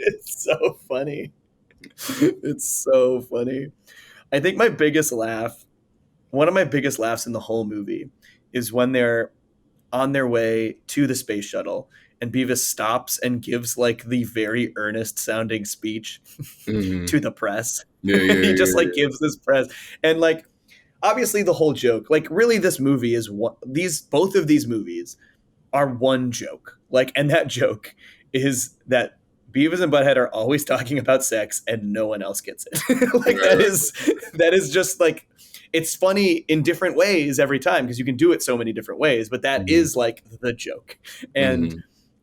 It's so funny. It's so funny. I think my biggest laugh, one of my biggest laughs in the whole movie, is when they're on their way to the space shuttle and Beavis stops and gives like the very earnest sounding speech Mhm. to the press. Yeah, He yeah, just yeah. like gives this press, and like obviously the whole joke, like really this movie is one, these both of these movies are one joke. Like, and that joke is that Beavis and Butthead are always talking about sex and no one else gets it. Like Right, right. that is just like, it's funny in different ways every time because you can do it so many different ways, but that Mhm, is like the joke. And mhm.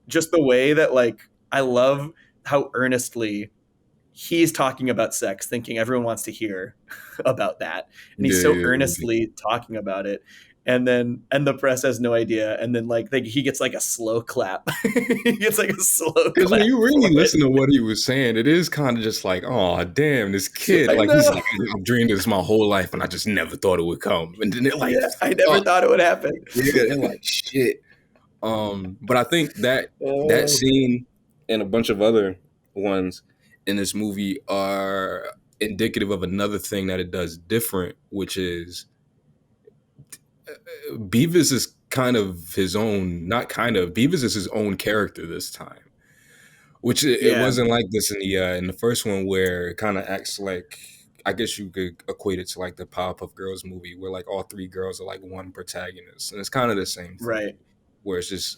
just the way that like I love how earnestly he's talking about sex, thinking everyone wants to hear about that. And he's Yeah, so yeah, yeah. earnestly talking about it. And the press has no idea. And then like he gets like a slow clap. He gets like a slow Because when clap you for really it. listen to what he was saying, it is kind of just like, oh, damn, this kid. I Like, he's like, know. I've dreamed this my whole life and I just never thought it would come. And then they're like, Yeah, I never fuck. thought it would happen. Yeah, they're like, shit. But I think that Oh, scene and a bunch of other ones in this movie are indicative of another thing that it does different, which is Beavis is kind of his own, not kind of, Beavis is his own character this time. Which it yeah, wasn't like this in the first one where it kind of acts like, I guess you could equate it to like the Powerpuff Girls movie where like all three girls are like one protagonist, and it's kind of the same thing right. where it's just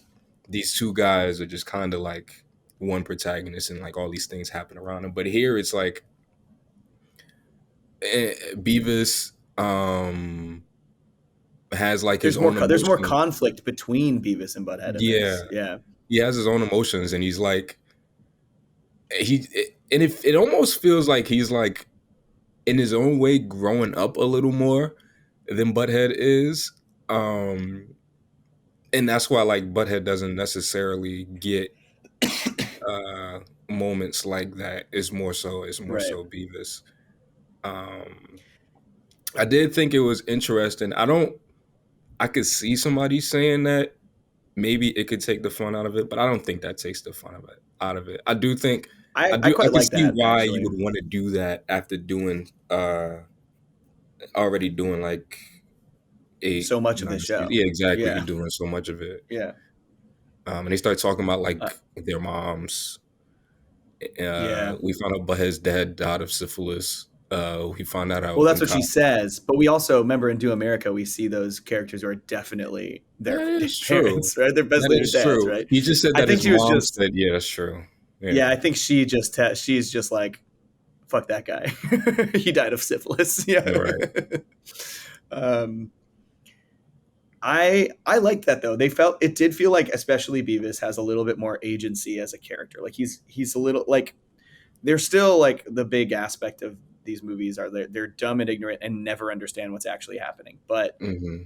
these two guys are just kind of like one protagonist and like all these things happen around them. But here it's like Beavis has like his own There's more emotions. conflict between Beavis and Butthead in Yeah, this. Yeah. he has his own emotions, and he's like he and if it almost feels like he's like in his own way growing up a little more than Butthead is. And that's why like Butthead doesn't necessarily get uh moments like that. It's more Right. so Beavis. Um I did think it was interesting. I could see somebody saying that maybe it could take the fun out of it, but I don't think that takes the fun of it out of it. I I quite could like see that why you actually. would want to do that after doing already doing like eight, So much of the 9 seasons. show. Yeah, exactly. You're Yeah. doing so much of it. Yeah. And they start talking about Uh, like their moms. yeah. We found out Butthead's dad died of syphilis. We found that Well, out that's in what she college. says. But we also remember in Do America, we see those characters who are definitely their That is true. parents, right? They're That basically their is dads, true. right? He just said I that think his she was mom just, said, yeah, that's true. yeah, Yeah. I think she's just like, fuck that guy. He died of syphilis. Yeah. All right. um, I like that though. It did feel like especially Beavis has a little bit more agency as a character. Like he's a little like they're still like the big aspect of these movies are they're dumb and ignorant and never understand what's actually happening. But Mm-hmm.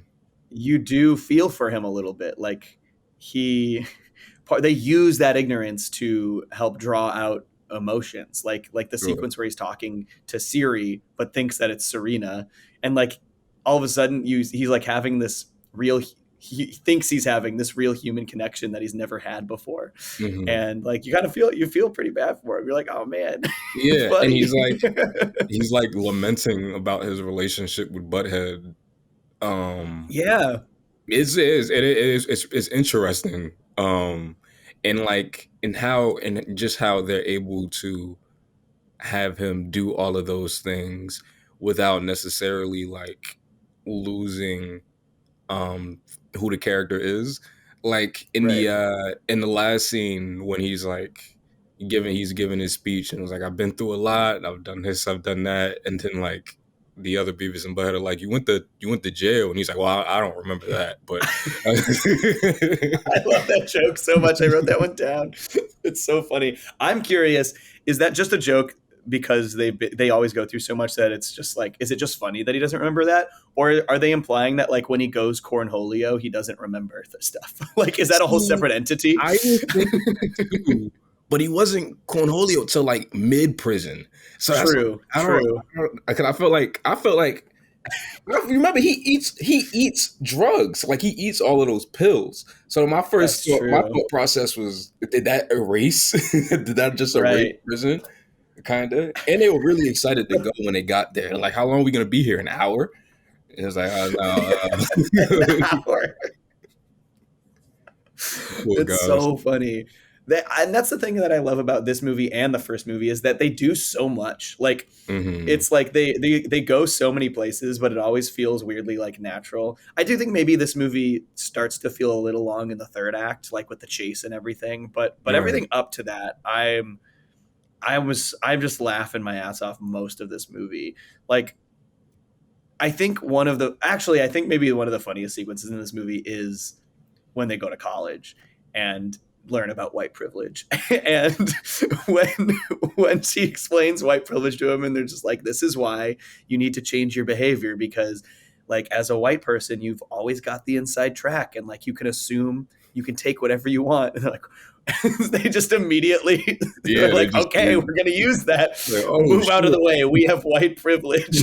you do feel for him a little bit. Like he they use that ignorance to help draw out emotions. Like the Sure. sequence where he's talking to Siri but thinks that it's Serena, and like all of a sudden he's like having this real he thinks he's having this real human connection that he's never had before, Mm-hmm. and like you feel pretty bad for him. You're like, oh man, Yeah. And buddy. he's like lamenting about his relationship with Butthead. Um, Yeah, it's interesting. And like and just how they're able to have him do all of those things without necessarily like losing um who the character is. Like right. in the last scene when he's giving his speech and it was like, I've been through a lot, I've done this, I've done that, and then like the other Beavis and Butthead are like, you went to jail, and he's like, well, I don't remember that, but I love that joke so much. I wrote that one down. It's so funny. I'm curious, is that just a joke because they always go through so much that it's just like, is it just funny that he doesn't remember that? Or are they implying that like when he goes cornholio, he doesn't remember the stuff? Like, is that a whole See, separate entity? I was thinking that too, but he wasn't Cornholio till like mid prison. So that's True, I true. don't because I felt like remember he eats drugs, like he eats all of those pills. So That's my true. thought process was, did that erase did that just erase Right. prison? Kinda. And they were really excited to go when they got there. Like, how long are we gonna be here? An hour? And it was like, An hour. poor It's guys. so funny. And that's the thing that I love about this movie and the first movie is that they do so much. Like it's like they go so many places, but it always feels weirdly like natural. I do think maybe this movie starts to feel a little long in the third act, like with the chase and everything. But Right. everything up to that, I'm just laughing my ass off most of this movie. Like I think I think maybe one of the funniest sequences in this movie is when they go to college and learn about white privilege. And when she explains white privilege to him, and they're just like, this is why you need to change your behavior, because like as a white person, you've always got the inside track, and like you can assume you can take whatever you want. And they're like, they just immediately they're like, okay, we're gonna use that. Like, oh, move out of the way. We have white privilege.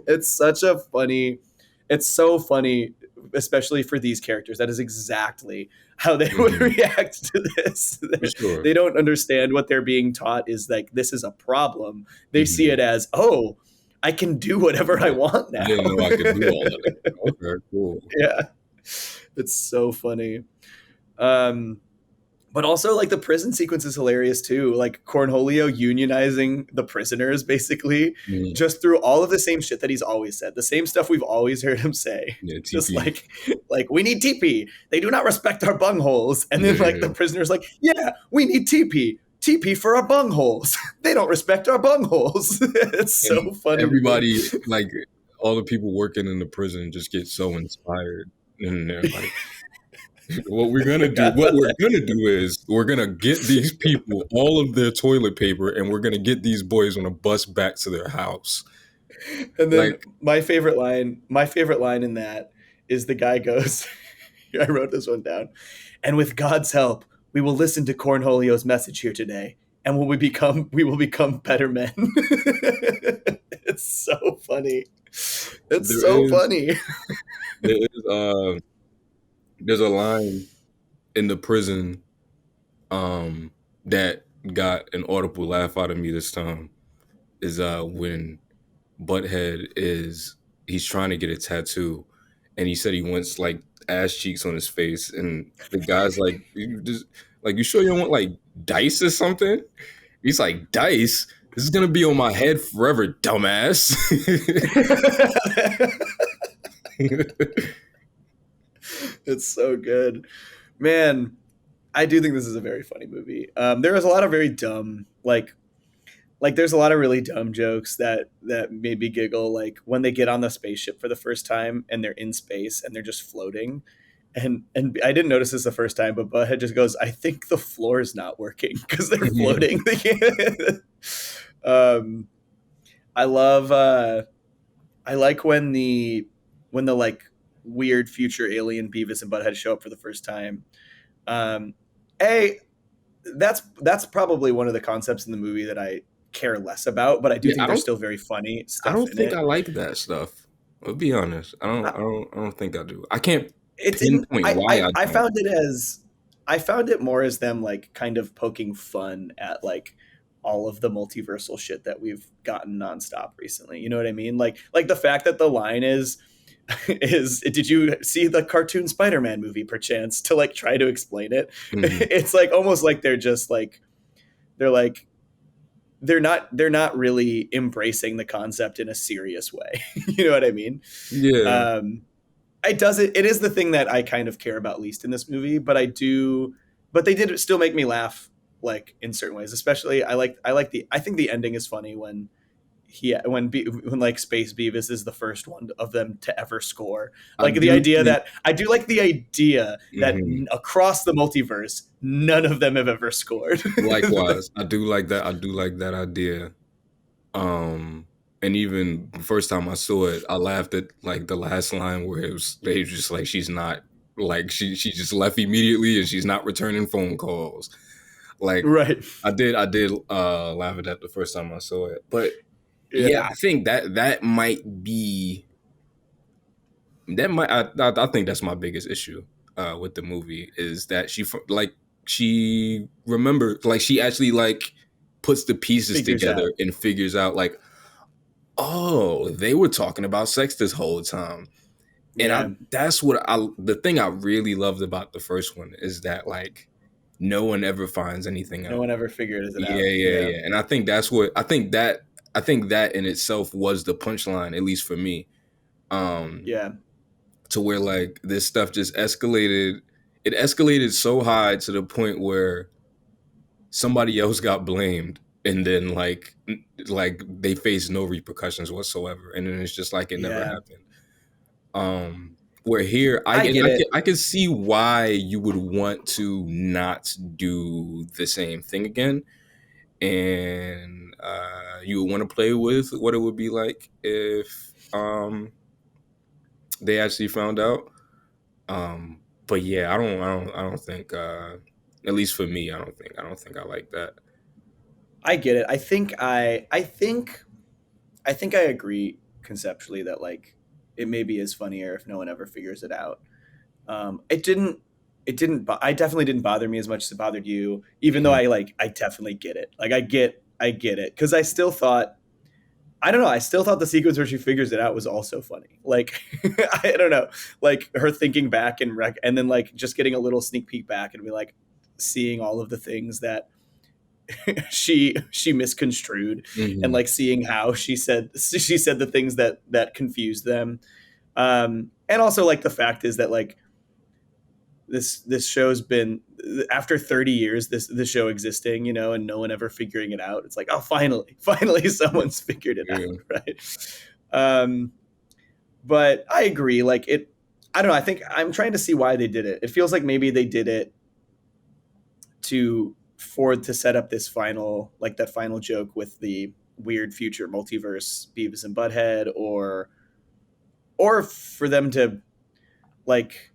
It's such a funny. It's so funny, especially for these characters. That is exactly how they would react to this. Sure. They don't understand what they're being taught is like, this is a problem. They see it as, oh, I can do whatever I want now. I didn't know I could do all of it. Okay, cool. Yeah. It's so funny. But also like the prison sequence is hilarious too. Like Cornholio unionizing the prisoners basically just through all of the same shit that he's always said. The same stuff we've always heard him say. Yeah, just like we need TP. They do not respect our bungholes. And then like the prisoners like, yeah, we need TP. TP for our bungholes. They don't respect our bungholes. It's so funny. Everybody, like all the people working in the prison just get so inspired. And they're like, what we're gonna do is we're gonna get these people all of their toilet paper, and we're gonna get these boys on a bus back to their house. And then like, my favorite line in that is the guy goes, I wrote this one down, and with God's help, we will listen to Cornholio's message here today, and we will become better men. It's so funny. It's funny. There's a line in the prison that got an audible laugh out of me this time. Is when Butthead he's trying to get a tattoo, and he said he wants like ass cheeks on his face, and the guy's like, you sure you don't want like dice or something? He's like, dice? This is gonna be on my head forever, dumbass. It's so good, man. I do think this is a very funny movie. There is a lot of very dumb, like there's a lot of really dumb jokes that made me giggle. Like when they get on the spaceship for the first time and they're in space and they're just floating. And I didn't notice this the first time, but Butthead just goes, I think the floor is not working because they're floating. I like when the like weird future alien Beavis and Butthead show up for the first time. That's probably one of the concepts in the movie that I care less about, but I do think there's still very funny stuff. I don't think I like that stuff. I'll be honest. I don't think I do. I can't pinpoint why I found it more as them like kind of poking fun at like all of the multiversal shit that we've gotten nonstop recently. You know what I mean? Like the fact that the line is did you see the cartoon Spider-Man movie perchance, to like try to explain it? It's like almost like they're not really embracing the concept in a serious way. You know what I mean? Yeah. It is the thing that I kind of care about least in this movie, but they did still make me laugh like in certain ways. Especially I think the ending is funny when like Space Beavis is the first one of them to ever score. Like the idea that across the multiverse, none of them have ever scored. Likewise, I do like that idea. And even the first time I saw it, I laughed at like the last line where they was just like, she's not like she just left immediately and she's not returning phone calls. Like, right. I did laugh at that the first time I saw it, but. Yeah, I think that might be. I think that's my biggest issue with the movie is that she like she remembers, like she actually like puts the pieces Figures together out. and figures out like, oh, they were talking about sex this whole time. And that's what the thing I really loved about the first one is that like no one ever finds anything No out. one ever figures it Yeah, out. yeah. And I think that's what I think that in itself was the punchline, at least for me. Yeah. To where like this stuff just escalated. It escalated so high to the point where somebody else got blamed, and then like they faced no repercussions whatsoever, and then it's just like it never Yeah. happened. Where here I get it. I can see why you would want to not do the same thing again, and you would want to play with what it would be like if they actually found out. But yeah, I don't think at least for me, I don't think I like that. I get it. I think I agree conceptually that like it maybe is funnier if no one ever figures it out. It didn't. I definitely didn't bother me as much as it bothered you. Even though Mhm. I definitely get it. Like I get it because I still thought. I don't know. I still thought the sequence where she figures it out was also funny. Like I don't know. Like her thinking back and then like just getting a little sneak peek back and be like seeing all of the things that she misconstrued and Mhm. like seeing how she said the things that confused them. And also like the fact is that like this show's been after 30 years this show existing, you know, and no one ever figuring it out. It's like, oh, finally someone's figured it Yeah. out, right? um but I agree, like it, I don't know, I think I'm trying to see why they did it. It feels like maybe they did it to set up this final, like that final joke with the weird future multiverse Beavis and Butthead, or for them to like,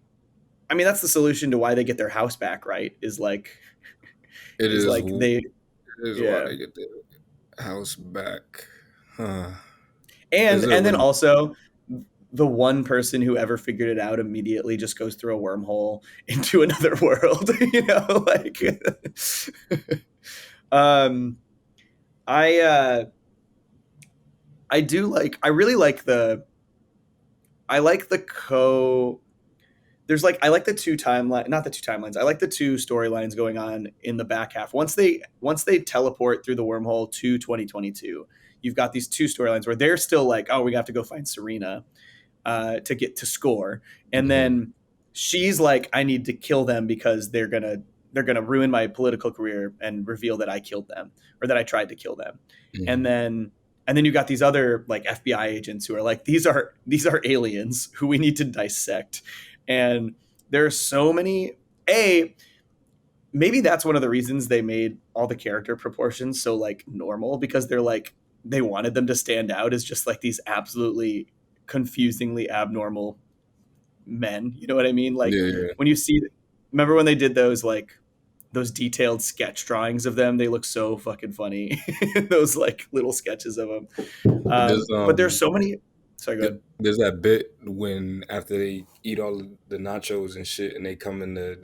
I mean that's the solution to why they get their house back, right? It Is is. like they, It is why yeah. they get the house back. Huh. Is And it then really? also the one person who ever figured it out immediately just goes through a wormhole into another world, you know, like um I I do like, I really like I like the co there's like, I like the two timeline, not the two timelines, I like the two storylines going on in the back half. Once they teleport through the wormhole to 2022, you've got these two storylines where they're still like, oh, we have to go find Serena to get to score, and Mhm. then she's like, I need to kill them because they're gonna ruin my political career and reveal that I killed them or that I tried to kill them. and Mhm. then and then you got these other like FBI agents who are like, these are aliens who we need to dissect. And there are so many, a maybe that's one of the reasons they made all the character proportions so like normal, because they're like, they wanted them to stand out as just like these absolutely confusingly abnormal men, you know what I mean? Like Yeah. Yeah. when you see, remember when they did those like those detailed sketch drawings of them, they look so fucking funny. Those like little sketches of them. There's But there's so many, sorry, go ahead. there's that bit when after they eat all the nachos and shit, and they come in the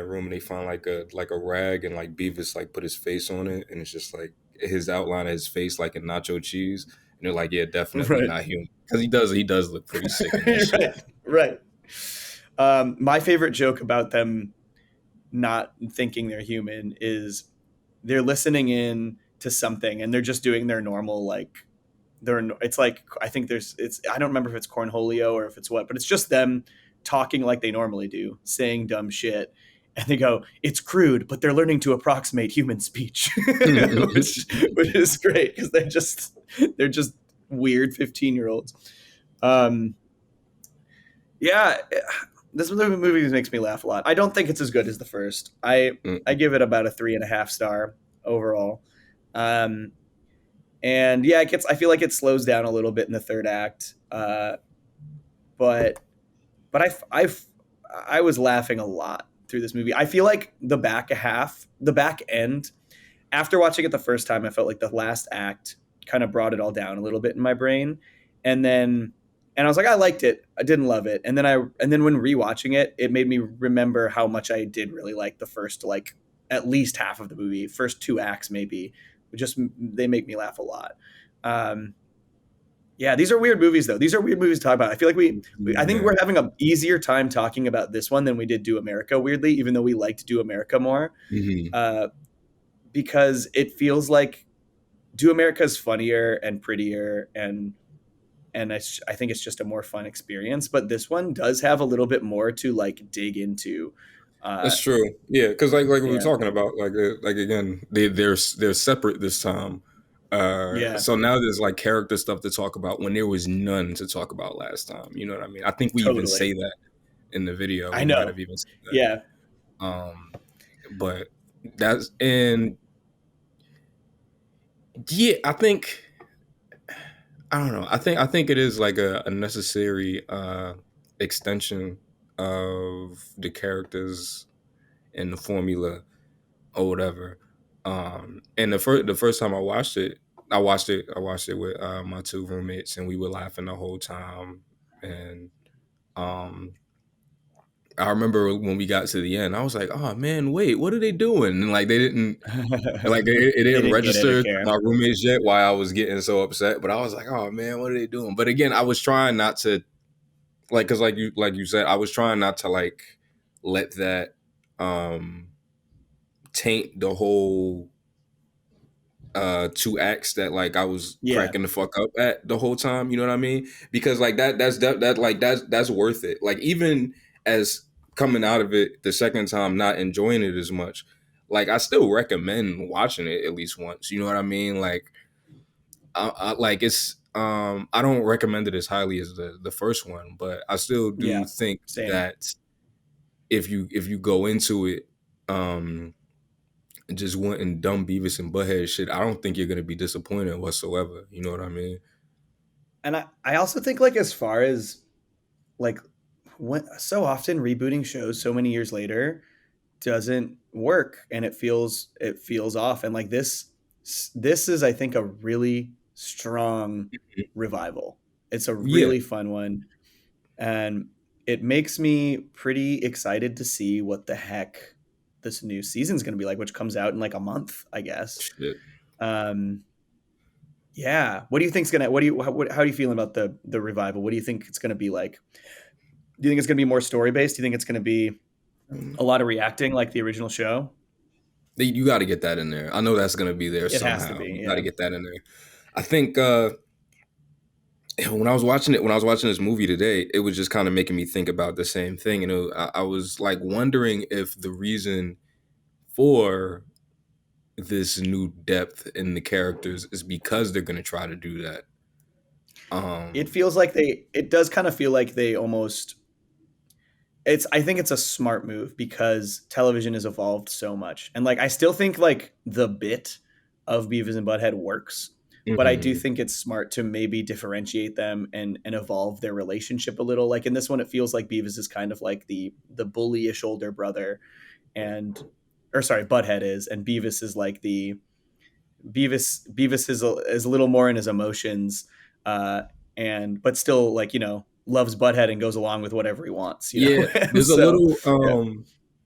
room and they find like a rag, and like Beavis like put his face on it, and it's just like his outline of his face like a nacho cheese, and they're like, yeah, definitely Right. not human, because he does look pretty sick in that shit. Right, right. My favorite joke about them not thinking they're human is they're listening in to something and they're just doing their normal like, it's like, I think it's, I don't remember if it's cornholio or if it's what, but it's just them talking like they normally do, saying dumb shit, and they go, it's crude but they're learning to approximate human speech. Which is great because they're just weird 15-year-olds. um yeah, this movie makes me laugh a lot. I don't think it's as good as the first. I give it about a 3.5 star overall. um and yeah, it gets, I feel like it slows down a little bit in the third act. But I was laughing a lot through this movie. I feel like the back end, after watching it the first time, I felt like the last act kind of brought it all down a little bit in my brain. And then, and I was like, I liked it. I didn't love it. And then when rewatching it, it made me remember how much I did really like the first like at least half of the movie, first 2 acts maybe. Just they make me laugh a lot. Yeah, these are weird movies though. These are weird movies to talk about. I feel like I think Yeah, we're having an easier time talking about this one than we did Do America. Weirdly, even though we liked Do America more, hmm uh, because it feels like Do America is funnier and prettier, and I think it's just a more fun experience. But this one does have a little bit more to like dig into. Uh, that's true. Yeah, because like we were yeah, talking about, like again, they're separate this time. yeah, So now there's like character stuff to talk about when there was none to talk about last time. You know what I mean? I think we even totally. say that in the video. I We might know. have even said Yeah, that. But that's and yeah, I don't know. I think it is like a necessary extension of the characters and the formula or whatever. And the first time I watched it with my two roommates, and we were laughing the whole time. And um, I remember when we got to the end, I was like, "Oh man, wait, what are they doing?" And like they didn't. Like it they didn't didn't get it or register to care. my roommates yet why I was getting so upset, but I was like, "Oh man, what are they doing?" But again, I was trying not to because like you said, I was trying not to like let that um taint the whole 2 acts that like I was Yeah, cracking the fuck up at the whole time. You know what I mean? Because like that's worth it. Like even as coming out of it the second time, not enjoying it as much. Like I still recommend watching it at least once. You know what I mean? Like I like it's I don't recommend it as highly as the first one, but I still do yeah, think same. that if you go into it just wanting dumb Beavis and Butthead shit, I don't think you're gonna be disappointed whatsoever. You know what I mean? And I also think like as far as like when, so often rebooting shows so many years later doesn't work and it feels off, and like this is I think a really strong revival. It's a Yeah, really fun one, and it makes me pretty excited to see what the heck this new season's going to be like, which comes out in like a month, I guess. shit. um yeah, what do you think's gonna, how do you feel about the revival? What do you think it's going to be like? Do you think it's going to be more story based? Do you think it's going to be a lot of reacting like the original show? You got to get that in there. I know that's gonna be there It has to somehow. be, You got to yeah. get that in there. I think when I was watching this movie today, it was just kind of making me think about the same thing. I was like wondering if the reason for this new depth in the characters is because they're gonna try to do that. It Um, feels like it does kind of feel like they almost, I think it's a smart move because television has evolved so much. And like I still think like the bit of Beavis and Butthead works, but I do mhm. think it's smart to maybe differentiate them and evolve their relationship a little. Like in this one it feels like Beavis is kind of like the bullyish older brother, and or sorry, Butthead is, and Beavis is like the Beavis is a little more in his emotions, uh, and but still like loves Butthead and goes along with whatever he wants, Yeah, and so yeah,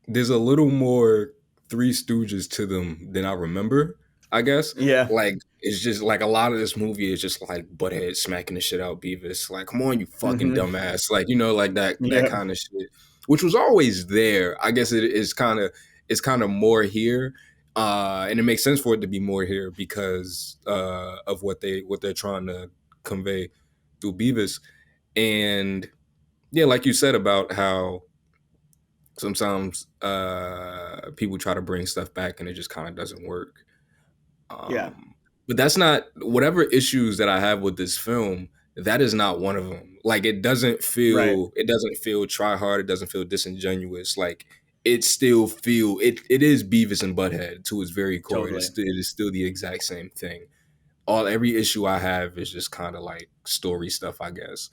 there's a little more Three Stooges to them than I remember, I guess. yeah, Like it's just like a lot of this movie is just like Butthead smacking the shit out Beavis. Like, come on, you fucking hmm, dumbass. Like, you know, like that yeah, kind of shit. Which was always there. I guess it's kind of more here. And it makes sense for it to be more here because of what they're trying to convey through Beavis. And yeah, like you said about how sometimes people try to bring stuff back and it just kind of doesn't work. yeah, But that's not whatever issues that I have with this film. That is not one of them. Like right, it doesn't feel try hard. It doesn't feel disingenuous. Like it is Beavis and Butthead to its very core. totally, It is still the exact same thing. Every issue I have is just kind of like story stuff, I guess.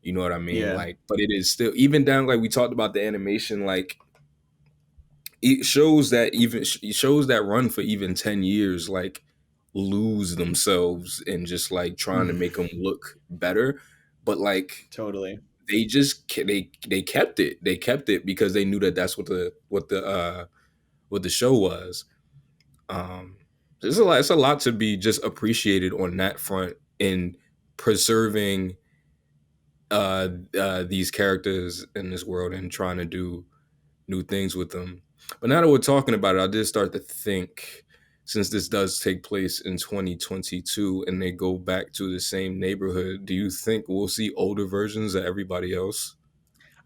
You know what I mean? yeah, Like, but it is still even down like we talked about the animation. Like it shows that run for even 10 years like lose themselves and just like trying to make them look better, but like totally, they just they kept it because they knew that that's what the show was. It's a lot to be just appreciated on that front in preserving these characters in this world and trying to do new things with them. But now that we're talking about it, I did start to think, since this does take place in 2022 and they go back to the same neighborhood, do you think we'll see older versions of everybody else?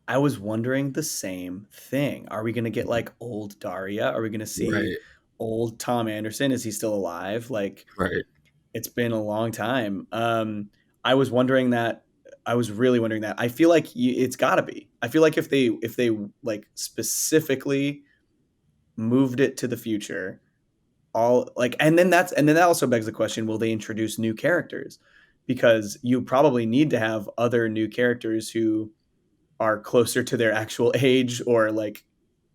I was wondering the same thing. Are we going to get like old Daria? Are we going to see Right. old Tom Anderson? Is he still alive? Like, Right. it's been a long time. I was wondering that. I was really wondering that. I feel like it's got to be. I feel like if they like specifically moved it to the future, all like, and then that also begs the question: will they introduce new characters? Because you probably need to have other new characters who are closer to their actual age, or like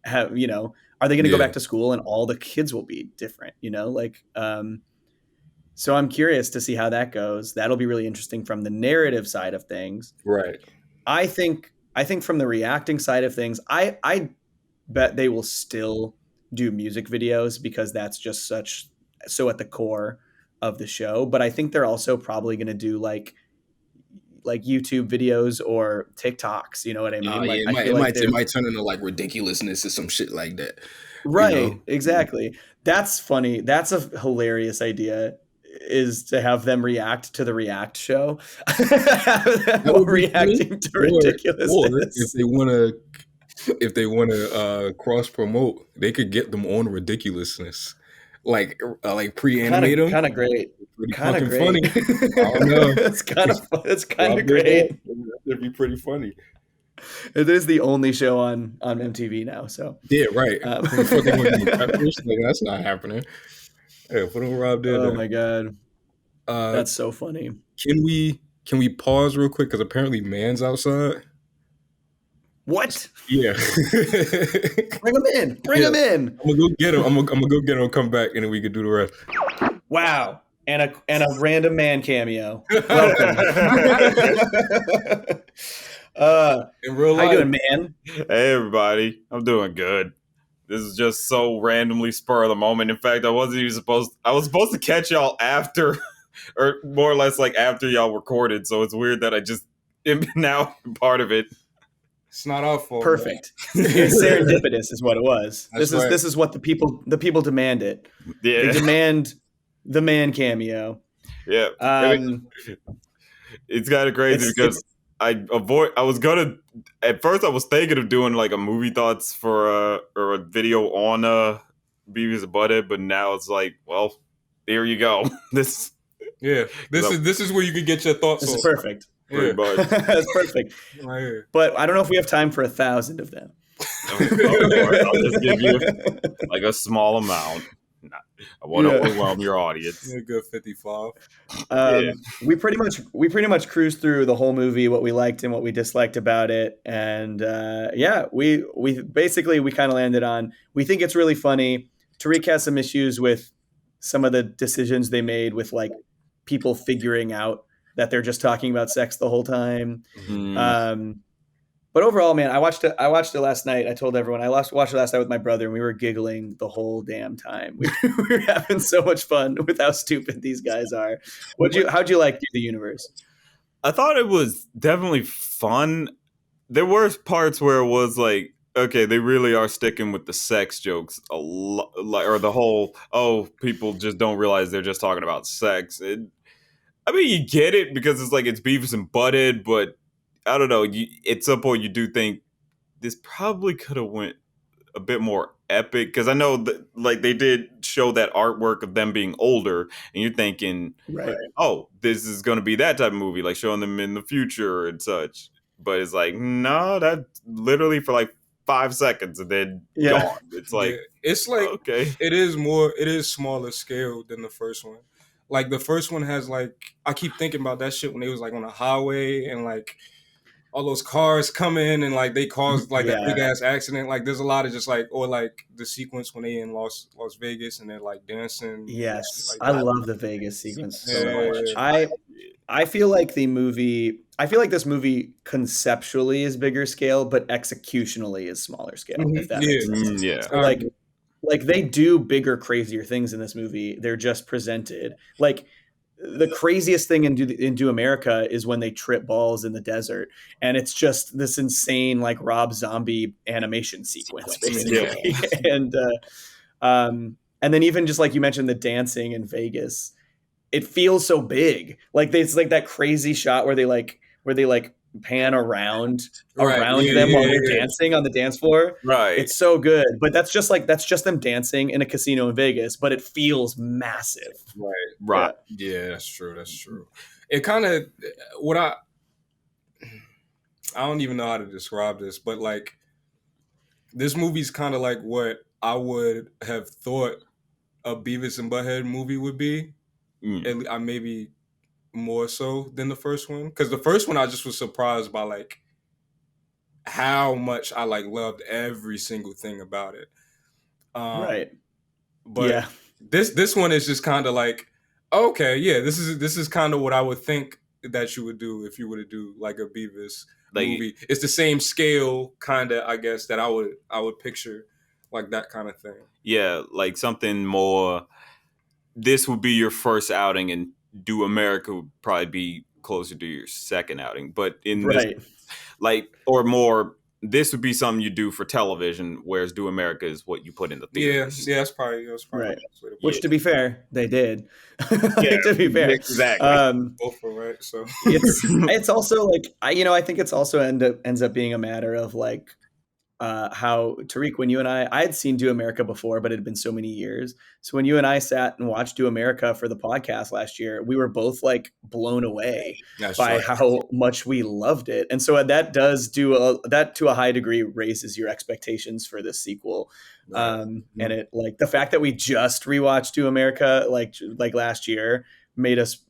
have, you know, are they going to go back to school and all the kids will be different? You know, like. So I'm curious to see how that goes. That'll be really interesting from the narrative side of things. Right. I think from the reacting side of things, I bet they will still do music videos because that's just so at the core of the show. But I think they're also probably going to do like YouTube videos or TikToks. You know what I mean? Yeah, it might turn into like ridiculousness or some shit like that. Right. You know? Exactly. That's funny. That's a hilarious idea. Is to have them react to the React show, reacting to ridiculousness. Or if they want to cross promote, they could get them on ridiculously, like pre-animate them. Kind of great. Kind of funny. I don't know. It's kind of great. That'd be pretty funny. It is the only show on MTV now. So yeah, right. That's not happening. Hey, put on Rob did. Oh my god, that's so funny. Can we pause real quick because apparently Man's outside. What? Yeah. Bring him in. Bring him in. I'm gonna go get him. I'm gonna go get him. Come back and then we can do the rest. Wow. And a random man cameo. Welcome. In real life. How you doing, man? Hey everybody, I'm doing good. This is just so randomly spur of the moment. In fact, I was supposed to catch y'all after, or more or less like after y'all recorded. So it's weird that I just am now part of it. It's not our fault. Perfect. It's serendipitous, is what it was. That's right. This is what the people demanded. Yeah, They demand the man cameo. yeah. It's kind of crazy because at first I was thinking of doing like a movie thoughts or a video on Beavis and Butthead, but now it's like, well, there you go. This is where you can get your thoughts. This is perfect. pretty much. That's perfect. Right here. But I don't know if we have time for 1,000 of them. Of course, I'll just give you like a small amount. I want to overwhelm your audience. A good 55. We pretty much cruised through the whole movie, what we liked and what we disliked about it, and we kind of landed on, we think it's really funny. Tariq has some issues with some of the decisions they made with like people figuring out that they're just talking about sex the whole time. Mm-hmm. But overall, man, I watched it last night. I told everyone I watched it last night with my brother, and we were giggling the whole damn time. We were having so much fun with how stupid these guys are. How'd you like the universe? I thought it was definitely fun. There were parts where it was like, okay, they really are sticking with the sex jokes a lot, or the whole, people just don't realize they're just talking about sex. I mean, you get it because it's like it's Beavis and Butthead, but I don't know. At some point, you do think this probably could have went a bit more epic, because I know that like they did show that artwork of them being older, and you're thinking, right, oh, this is going to be that type of movie, like showing them in the future and such. But it's like, no, that literally for like 5 seconds and then gone. It's like, okay, it is smaller scale than the first one. Like the first one has like, I keep thinking about that shit when they was like on a highway and like all those cars come in and like they caused like that big ass accident. Like there's a lot of just like, or like the sequence when they in Las Vegas and they're like dancing. Yes, like I love the Vegas sequence so much. I feel like this movie conceptually is bigger scale, but executionally is smaller scale. If that makes sense. Yeah. So like like they do bigger, crazier things in this movie. They're just presented like the craziest thing in Do America is when they trip balls in the desert, and it's just this insane like Rob Zombie animation sequence, basically. And then even just like you mentioned, the dancing in Vegas, it feels so big. Like it's like that crazy shot where they pan around them while they're dancing on the dance floor. Right. It's so good. But that's just them dancing in a casino in Vegas, but it feels massive. Right. Yeah, that's true. It kind of I don't even know how to describe this, but like this movie's kind of like what I would have thought a Beavis and Butthead movie would be. And I maybe more so than the first one, because the first one I just was surprised by like how much I like loved every single thing about it. Right. But this one is just kind of like, okay, yeah, this is kind of what I would think that you would do if you were to do like a Beavis movie. It's the same scale, kind of, I guess, that I would picture like that kind of thing. Yeah, like something more. This would be your first outing, and Do America would probably be closer to your second outing. But in this, like, or more, this would be something you do for television, whereas Do America is what you put in the theaters. Yeah, that's probably right. Which, to be fair, they did. To be fair, exactly. Both were right. So it's also like I think it's also ends up being a matter of like how Tariq, when you and I had seen Do America before, but it had been so many years. So when you and I sat and watched Do America for the podcast last year, we were both like blown away by how much we loved it. And so that does that to a high degree raises your expectations for this sequel. And it like the fact that we just rewatched Do America like last year made us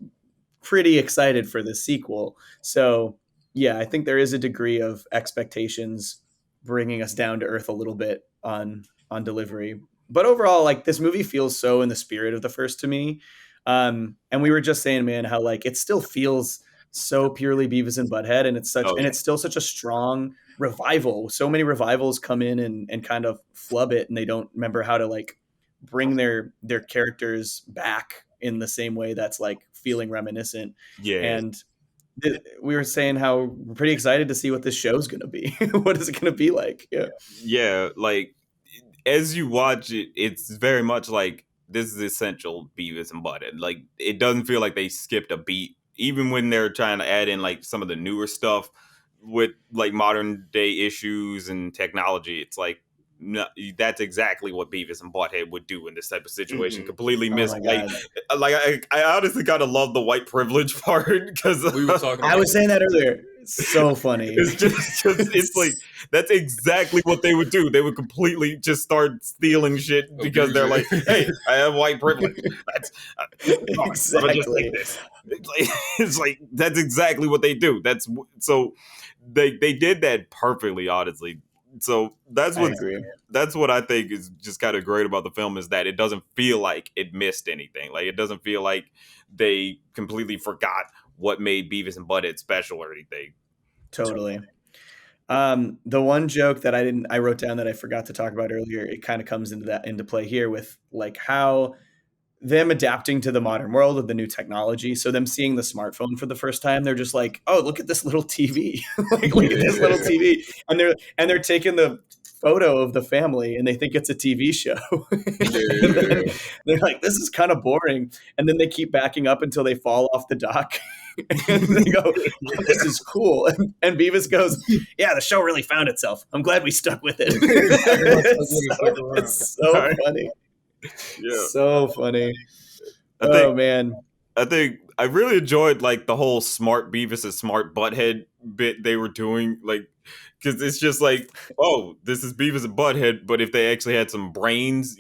pretty excited for this sequel. So yeah, I think there is a degree of expectations bringing us down to earth a little bit on delivery, but overall, like this movie feels so in the spirit of the first to me. And we were just saying, man, how like it still feels so purely Beavis and Butthead, and it's it's still such a strong revival. So many revivals come in and kind of flub it, and they don't remember how to like bring their characters back in the same way that's like feeling reminiscent. And we were saying how we're pretty excited to see what this show's going to be. What is it going to be like? Yeah. Like as you watch it, it's very much like this is essential Beavis and Butthead. Like it doesn't feel like they skipped a beat, even when they're trying to add in like some of the newer stuff with like modern day issues and technology. It's like, no, that's exactly what Beavis and Butthead would do in this type of situation. Completely missed. I honestly kind of love the white privilege part because we were talking. I was saying that earlier. So funny. It's just it's like that's exactly what they would do. They would completely just start stealing shit because they're like, "Hey, I have white privilege." That's exactly. It's like that's exactly what they do. So they did that perfectly, honestly. So that's what I think is just kind of great about the film is that it doesn't feel like it missed anything. Like it doesn't feel like they completely forgot what made Beavis and Butthead special or anything. Totally. The one joke that I wrote down that I forgot to talk about earlier, it kind of comes into play here with like how them adapting to the modern world of the new technology. So them seeing the smartphone for the first time, they're just like, "Oh, look at this little TV! Like, look at this little TV!" And they're taking the photo of the family, and they think it's a TV show. They're like, "This is kind of boring." And then they keep backing up until they fall off the dock, and they go, "Oh, this is cool." And Beavis goes, "Yeah, the show really found itself. I'm glad we stuck with it." It's so funny. Yeah. So funny. Man. I think I really enjoyed like the whole smart Beavis and smart Butthead bit they were doing, like because it's just like, oh, this is Beavis and Butthead, but if they actually had some brains,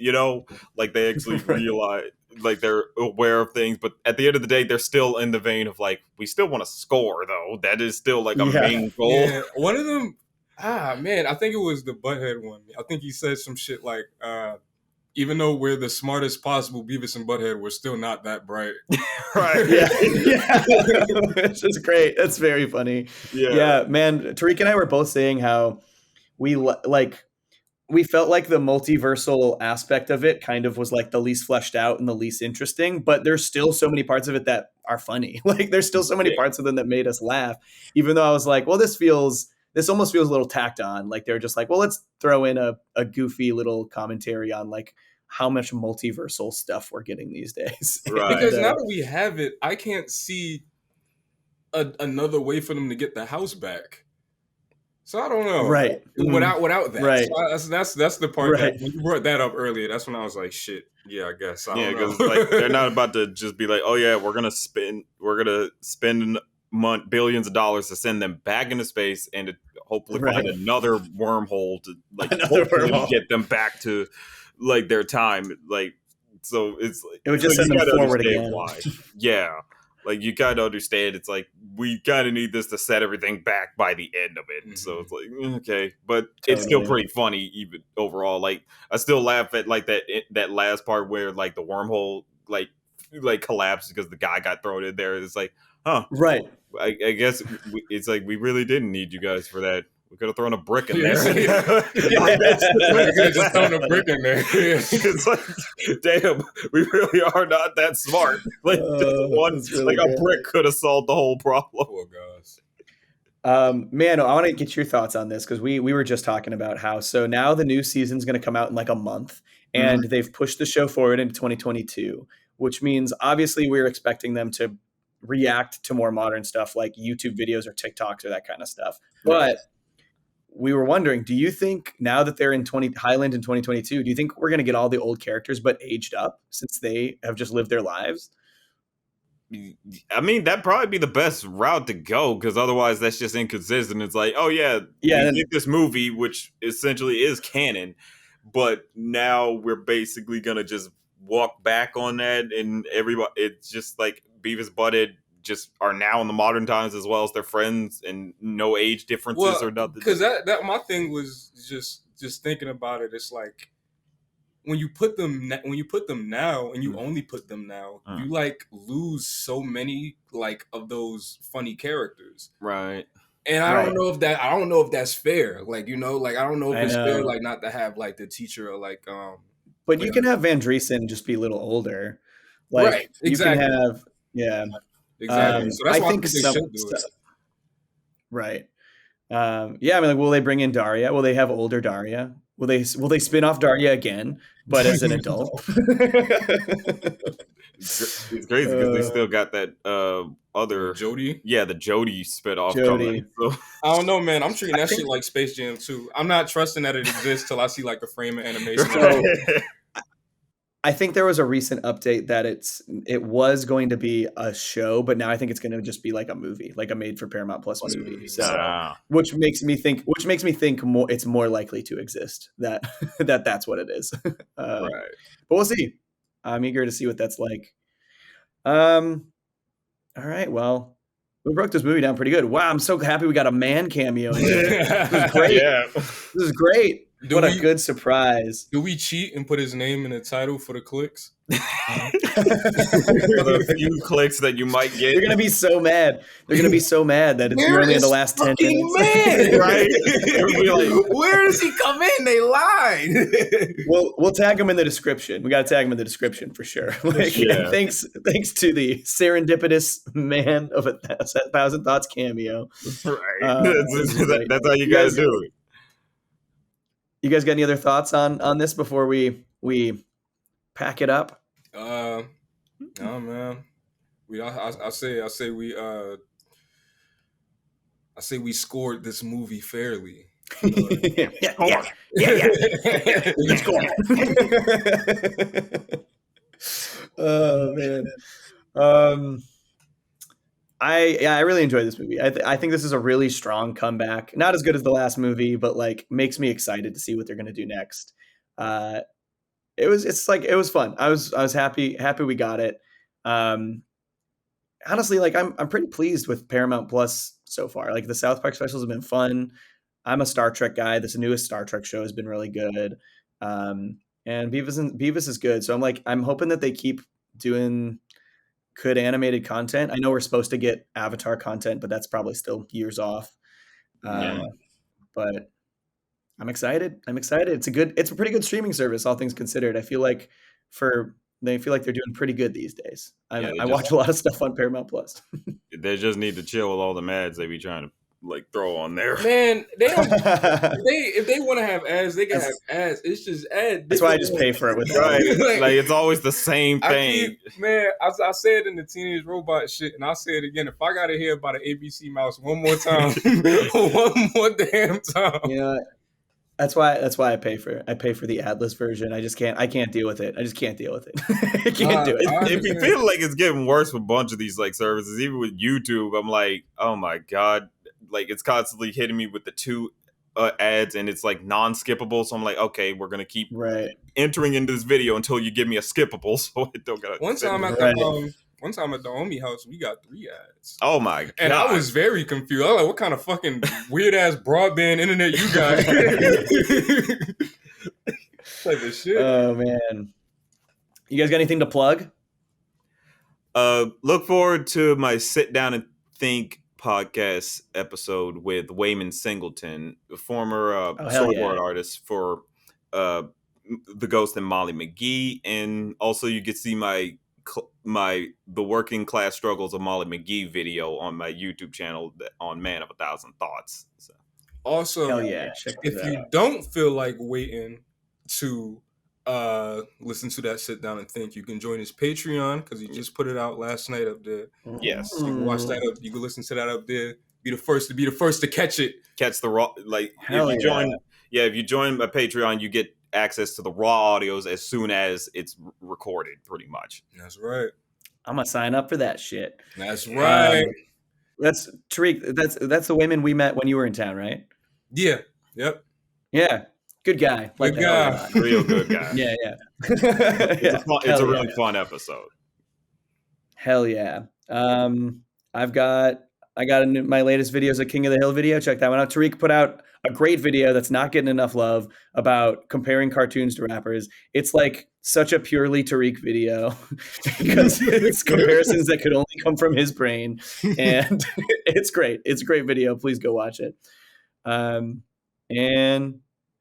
like they actually realize, like they're aware of things, but at the end of the day, they're still in the vein of like, we still want to score though. That is still like a main goal. Yeah. One of them, man, I think it was the Butthead one. I think he said some shit like, even though we're the smartest possible Beavis and Butthead, we're still not that bright. Right. Yeah. Which is great. That's very funny. Yeah, man. Tariq and I were both saying how we like we felt like the multiversal aspect of it kind of was like the least fleshed out and the least interesting, but there's still so many parts of it that are funny. Like there's still so many parts of them that made us laugh, even though I was like, well, this almost feels a little tacked on. Like they're just like, well, let's throw in a goofy little commentary on like how much multiversal stuff we're getting these days. Right. Because now that we have it, I can't see another way for them to get the house back. So I don't know. Right. Without that. Right. So that's the part Right. that when you brought that up earlier, that's when I was like, shit. Yeah, I guess. I don't know. because like they're not about to just be like, oh yeah, we're gonna spend billions of dollars to send them back into space and to hopefully find another wormhole to like get them back to like their time. Like so it's like it would just send them forward again. Why. Yeah. Like you kind of understand, it's like we kind of need this to set everything back by the end of it. Mm-hmm. So it's like okay, but it's still pretty funny even overall. Like I still laugh at like that last part where like the wormhole like collapsed because the guy got thrown in there. It's like, huh, right? I guess it's like we really didn't need you guys for that. We could have thrown a brick in there. We could have just thrown a brick in there. It's like, damn, we really are not that smart. Like really a brick could have solved the whole problem. Oh gosh. Man, I want to get your thoughts on this because we were just talking about how so now the new season's going to come out in like a month, and they've pushed the show forward into 2022, which means obviously we're expecting them to react to more modern stuff like YouTube videos or TikToks or that kind of stuff, but we were wondering, do you think now that they're in Highland in 2022, do you think we're going to get all the old characters but aged up since they have just lived their lives? I mean, that'd probably be the best route to go because otherwise that's just inconsistent. It's like, oh yeah, we did this movie, which essentially is canon, but now we're basically going to just walk back on that and everybody, it's just like Beavis Butthead just are now in the modern times as well as their friends and no age differences or nothing. Because that my thing was just thinking about it. It's like when you put them now and you only put them now, you like lose so many like of those funny characters, right? And I don't know if that's fair. Like I don't know if it's fair like not to have like the teacher or like But you can have Van Driesen just be a little older, like right? Exactly. You can have Exactly. So that's why I think they should do it. Right. I mean, like, will they bring in Daria? Will they have older Daria? Will they spin off Daria again, but as an adult? It's crazy because they still got that other Jody. Yeah, the Jody spinoff coming. So. I don't know, man. I'm treating that shit like Space Jam 2. I'm not trusting that it exists till I see like a frame of animation. I think there was a recent update that it was going to be a show, but now I think it's going to just be like a movie, like a made for Paramount Plus movie. So, which makes me think more it's more likely to exist that that's what it is. Right. But we'll see. I'm eager to see what that's like. All right. Well, we broke this movie down pretty good. Wow, I'm so happy we got a man cameo here. This is great. Yeah. This is great. What a good surprise. Do we cheat and put his name in the title for the clicks? For the few clicks that you might get. They're going to be so mad. They're going to be so mad that you're only in the last 10 minutes. Man, right? Like, where does he come in? They lied. We'll tag him in the description. We got to tag him in the description for sure. Thanks to the serendipitous man of 1,000 Thoughts cameo. Right. That's how you guys do it. You guys got any other thoughts on this before we pack it up? No, man. I say we scored this movie fairly. Yeah. Score. Oh man. I really enjoyed this movie. I think this is a really strong comeback. Not as good as the last movie, but like makes me excited to see what they're going to do next. It was fun. I was happy we got it. Honestly, like I'm pretty pleased with Paramount Plus so far. Like the South Park specials have been fun. I'm a Star Trek guy. This newest Star Trek show has been really good. And Beavis is good. So I'm hoping that they keep doing good animated content. I know we're supposed to get Avatar content, but that's probably still years off. But I'm excited. It's a pretty good streaming service, all things considered. I feel like they feel like they're doing pretty good these days. Yeah, I watch a lot of stuff on Paramount Plus. They just need to chill with all the ads they be trying to like throw on there. Man, they don't. If they want to have ads, they can have ads. It's just ads. That's why I just pay for it with Right. Like- Like it's always the same thing. I said in the Teenage Robot shit, and I'll say it again. If I gotta hear about an ABC mouse one more time, one more damn time. You know, that's why I pay for it. I pay for the adless version. I can't deal with it. I just can't deal with it. I can't do it. If you feel like it's getting worse with a bunch of these like services, even with YouTube, I'm like, oh my God. Like it's constantly hitting me with the 2 ads and it's like non-skippable. So I'm like, okay, we're going to keep entering into this video until you give me a skippable. So it don't got One time at the homie house, we got 3 ads. Oh my God. And I was very confused. I was like, what kind of fucking weird ass broadband internet you got? Like the shit. Oh man. You guys got anything to plug? Look forward to my Sit Down and Think podcast episode with Wayman Singleton, the former storyboard artist for The Ghost and Molly McGee, and also you can see my the working class struggles of Molly McGee video on my YouTube channel on Man of a Thousand Thoughts. So. Also, if you don't feel like waiting to listen to that Sit Down and Think, you can join his Patreon because he just put it out last night up there. Yes, you can watch that up. You can listen to that up there. Be the first to catch it. Catch the raw. Like if you join my Patreon, you get access to the raw audios as soon as it's recorded. Pretty much. That's right. I'm gonna sign up for that shit. That's right. That's Tariq. That's the Wayman we met when you were in town, right? Yeah. Yep. Yeah. Good guy. Good guy. Real good guy. Yeah. It's a really fun episode. Hell yeah. I got my latest videos, a King of the Hill video. Check that one out. Tariq put out a great video that's not getting enough love about comparing cartoons to rappers. It's like such a purely Tariq video because it's comparisons that could only come from his brain. And it's great. It's a great video. Please go watch it. And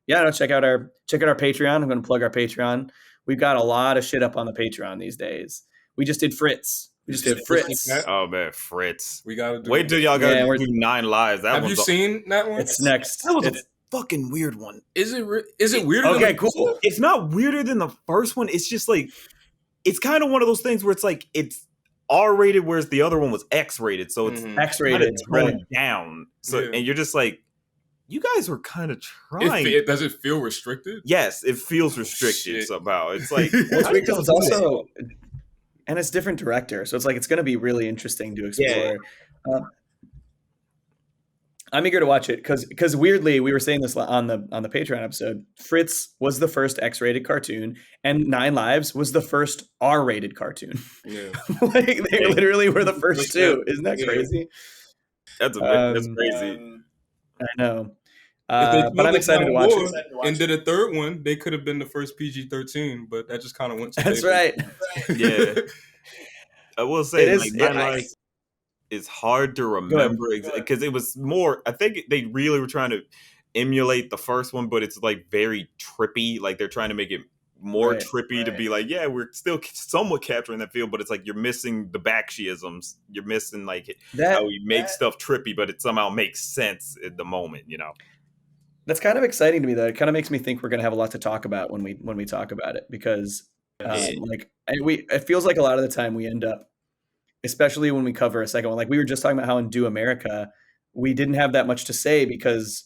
yeah, no, check out our Patreon. I'm going to plug our Patreon. We've got a lot of shit up on the Patreon these days. We just did Fritz. Oh man, Fritz. We gotta do. Wait till y'all go do 9 lives. Have you seen that one? It's next. That was a fucking weird one. Is it weirder? Okay, cool. It's not weirder than the first one. It's just like it's kind of one of those things where it's like it's R-rated, whereas the other one was X-rated. So it's X-rated, toned down. So and you're just like, you guys were kind of trying. Does it feel restricted? Yes, it feels restricted somehow. It's like because it's also. And it's different director, so it's like it's going to be really interesting to explore. Yeah. I'm eager to watch it because weirdly we were saying this on the Patreon episode. Fritz was the first X-rated cartoon, and 9 Lives was the first R-rated cartoon. Yeah, like they literally were the first 2. Isn't that crazy? That's crazy. I know. But I'm excited to watch it. And did a third one, they could have been the first PG-13, but that just kind of went to That's right. Yeah. I will say, like, 9 Lives is hard to remember because it was more, I think they really were trying to emulate the first one, but it's like very trippy. Like they're trying to make it more trippy to be like, yeah, we're still somewhat capturing that feel, but it's like you're missing the Bakshiisms. You're missing like how we make stuff trippy, but it somehow makes sense at the moment, you know? That's kind of exciting to me, though. It kind of makes me think we're going to have a lot to talk about when we talk about it, because it feels like a lot of the time we end up, especially when we cover a second one, like we were just talking about how in Do America, we didn't have that much to say because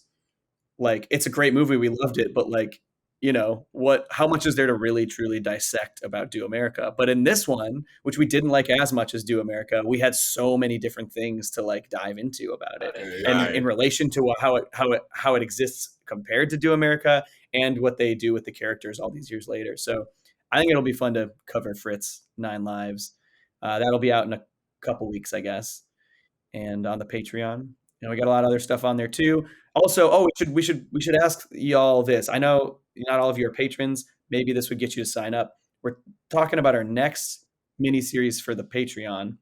like it's a great movie, we loved it, but like, you know, how much is there to really truly dissect about Do America? But in this one, which we didn't like as much as Do America, we had so many different things to like dive into about it, and in relation to how it exists compared to Do America and what they do with the characters all these years later. So I think it'll be fun to cover Fritz 9 Lives. That'll be out in a couple weeks, I guess, and on the Patreon. You know, we got a lot of other stuff on there too. Also, we should ask y'all this. I know not all of you are patrons. Maybe this would get you to sign up. We're talking about our next mini series for the Patreon,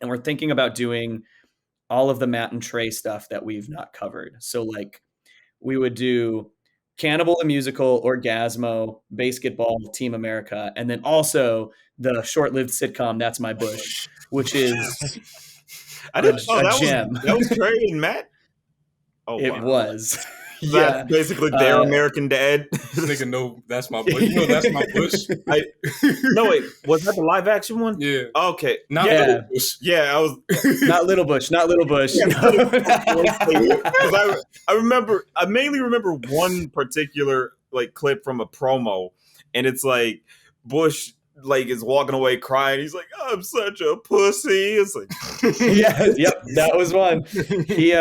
and we're thinking about doing all of the Matt and Trey stuff that we've not covered. So like we would do Cannibal the Musical, Orgasmo, Basketball, Team America, and then also the short-lived sitcom That's My Bush, which is I didn't know a gem. that was Trey and Matt. Oh, It wow. was. That's Yeah. basically their American Dad. This nigga know That's My Bush. You know That's My Bush. No, wait, was that the live action one? Yeah. Okay. Not Yeah. Little Bush. Yeah, I was. Not Little Bush. Not Little Bush. Because I mainly remember one particular like clip from a promo, and it's like Bush like is walking away crying. He's like, "I'm such a pussy." It's like, Yeah, yep, that was one. He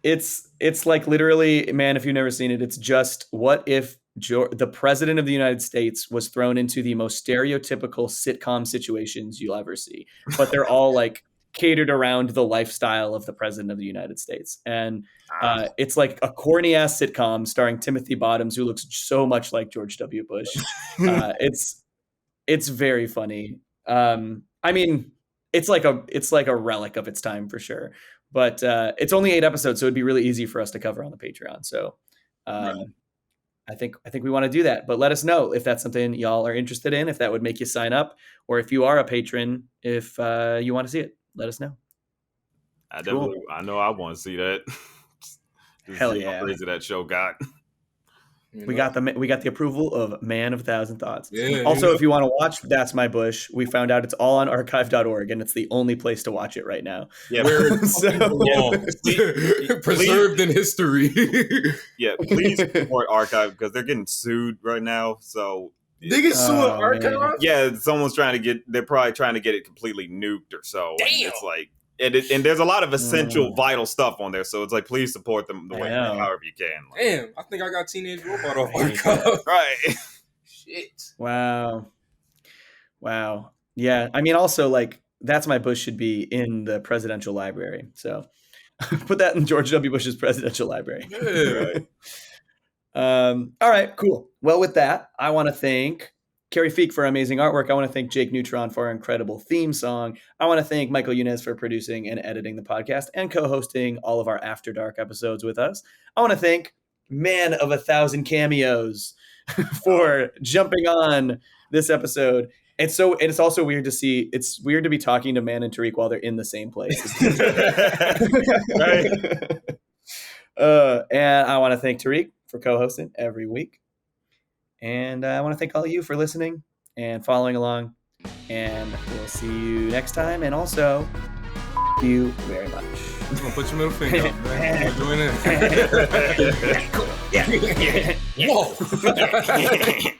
it's like literally, man, if you've never seen it, it's just what if the president of the United States was thrown into the most stereotypical sitcom situations you'll ever see, but they're all like catered around the lifestyle of the president of the United States. And it's like a corny ass sitcom starring Timothy Bottoms, who looks so much like George W. Bush. It's very funny. I mean, it's like a relic of its time for sure. But it's only 8 episodes, so it'd be really easy for us to cover on the Patreon. So Right. I think we want to do that. But let us know if that's something y'all are interested in, if that would make you sign up, or if you are a patron, if you want to see it, let us know. I know I want to see that. Just Hell see how yeah. crazy that show got. We got the approval of Man of 1,000 Thoughts. Yeah, Also, if you want to watch That's My Bush, we found out it's all on archive.org, and it's the only place to watch it right now. Yeah, Where So- preserved in history. yeah. Please support Archive because they're getting sued right now. So They get sued Oh, Archive? man. yeah, someone's trying to get. They're probably trying to get it completely nuked or so. Damn. And it's like. And there's a lot of essential, vital stuff on there, so it's like, please support them the way, I know. however you can. Like, Damn, I think I got Teenage Robot off Archive. right. Shit. Wow. Yeah. I mean, also, like, That's My Bush should be in the presidential library. So put that in George W. Bush's presidential library. Yeah. All right, cool. Well, with that, I want to thank Carrie Feek for amazing artwork. I want to thank Jake Neutron for our incredible theme song. I want to thank Michael Yunez for producing and editing the podcast and co-hosting all of our After Dark episodes with us. I want to thank Man of 1,000 Cameos for jumping on this episode. And it's also weird to see. It's weird to be talking to Man and Tariq while they're in the same place. Right. And I want to thank Tariq for co-hosting every week. And I want to thank all of you for listening and following along. And we'll see you next time. And also, thank you very much. I'm gonna put your middle finger up, man. Join in. Cool. Yeah. Whoa.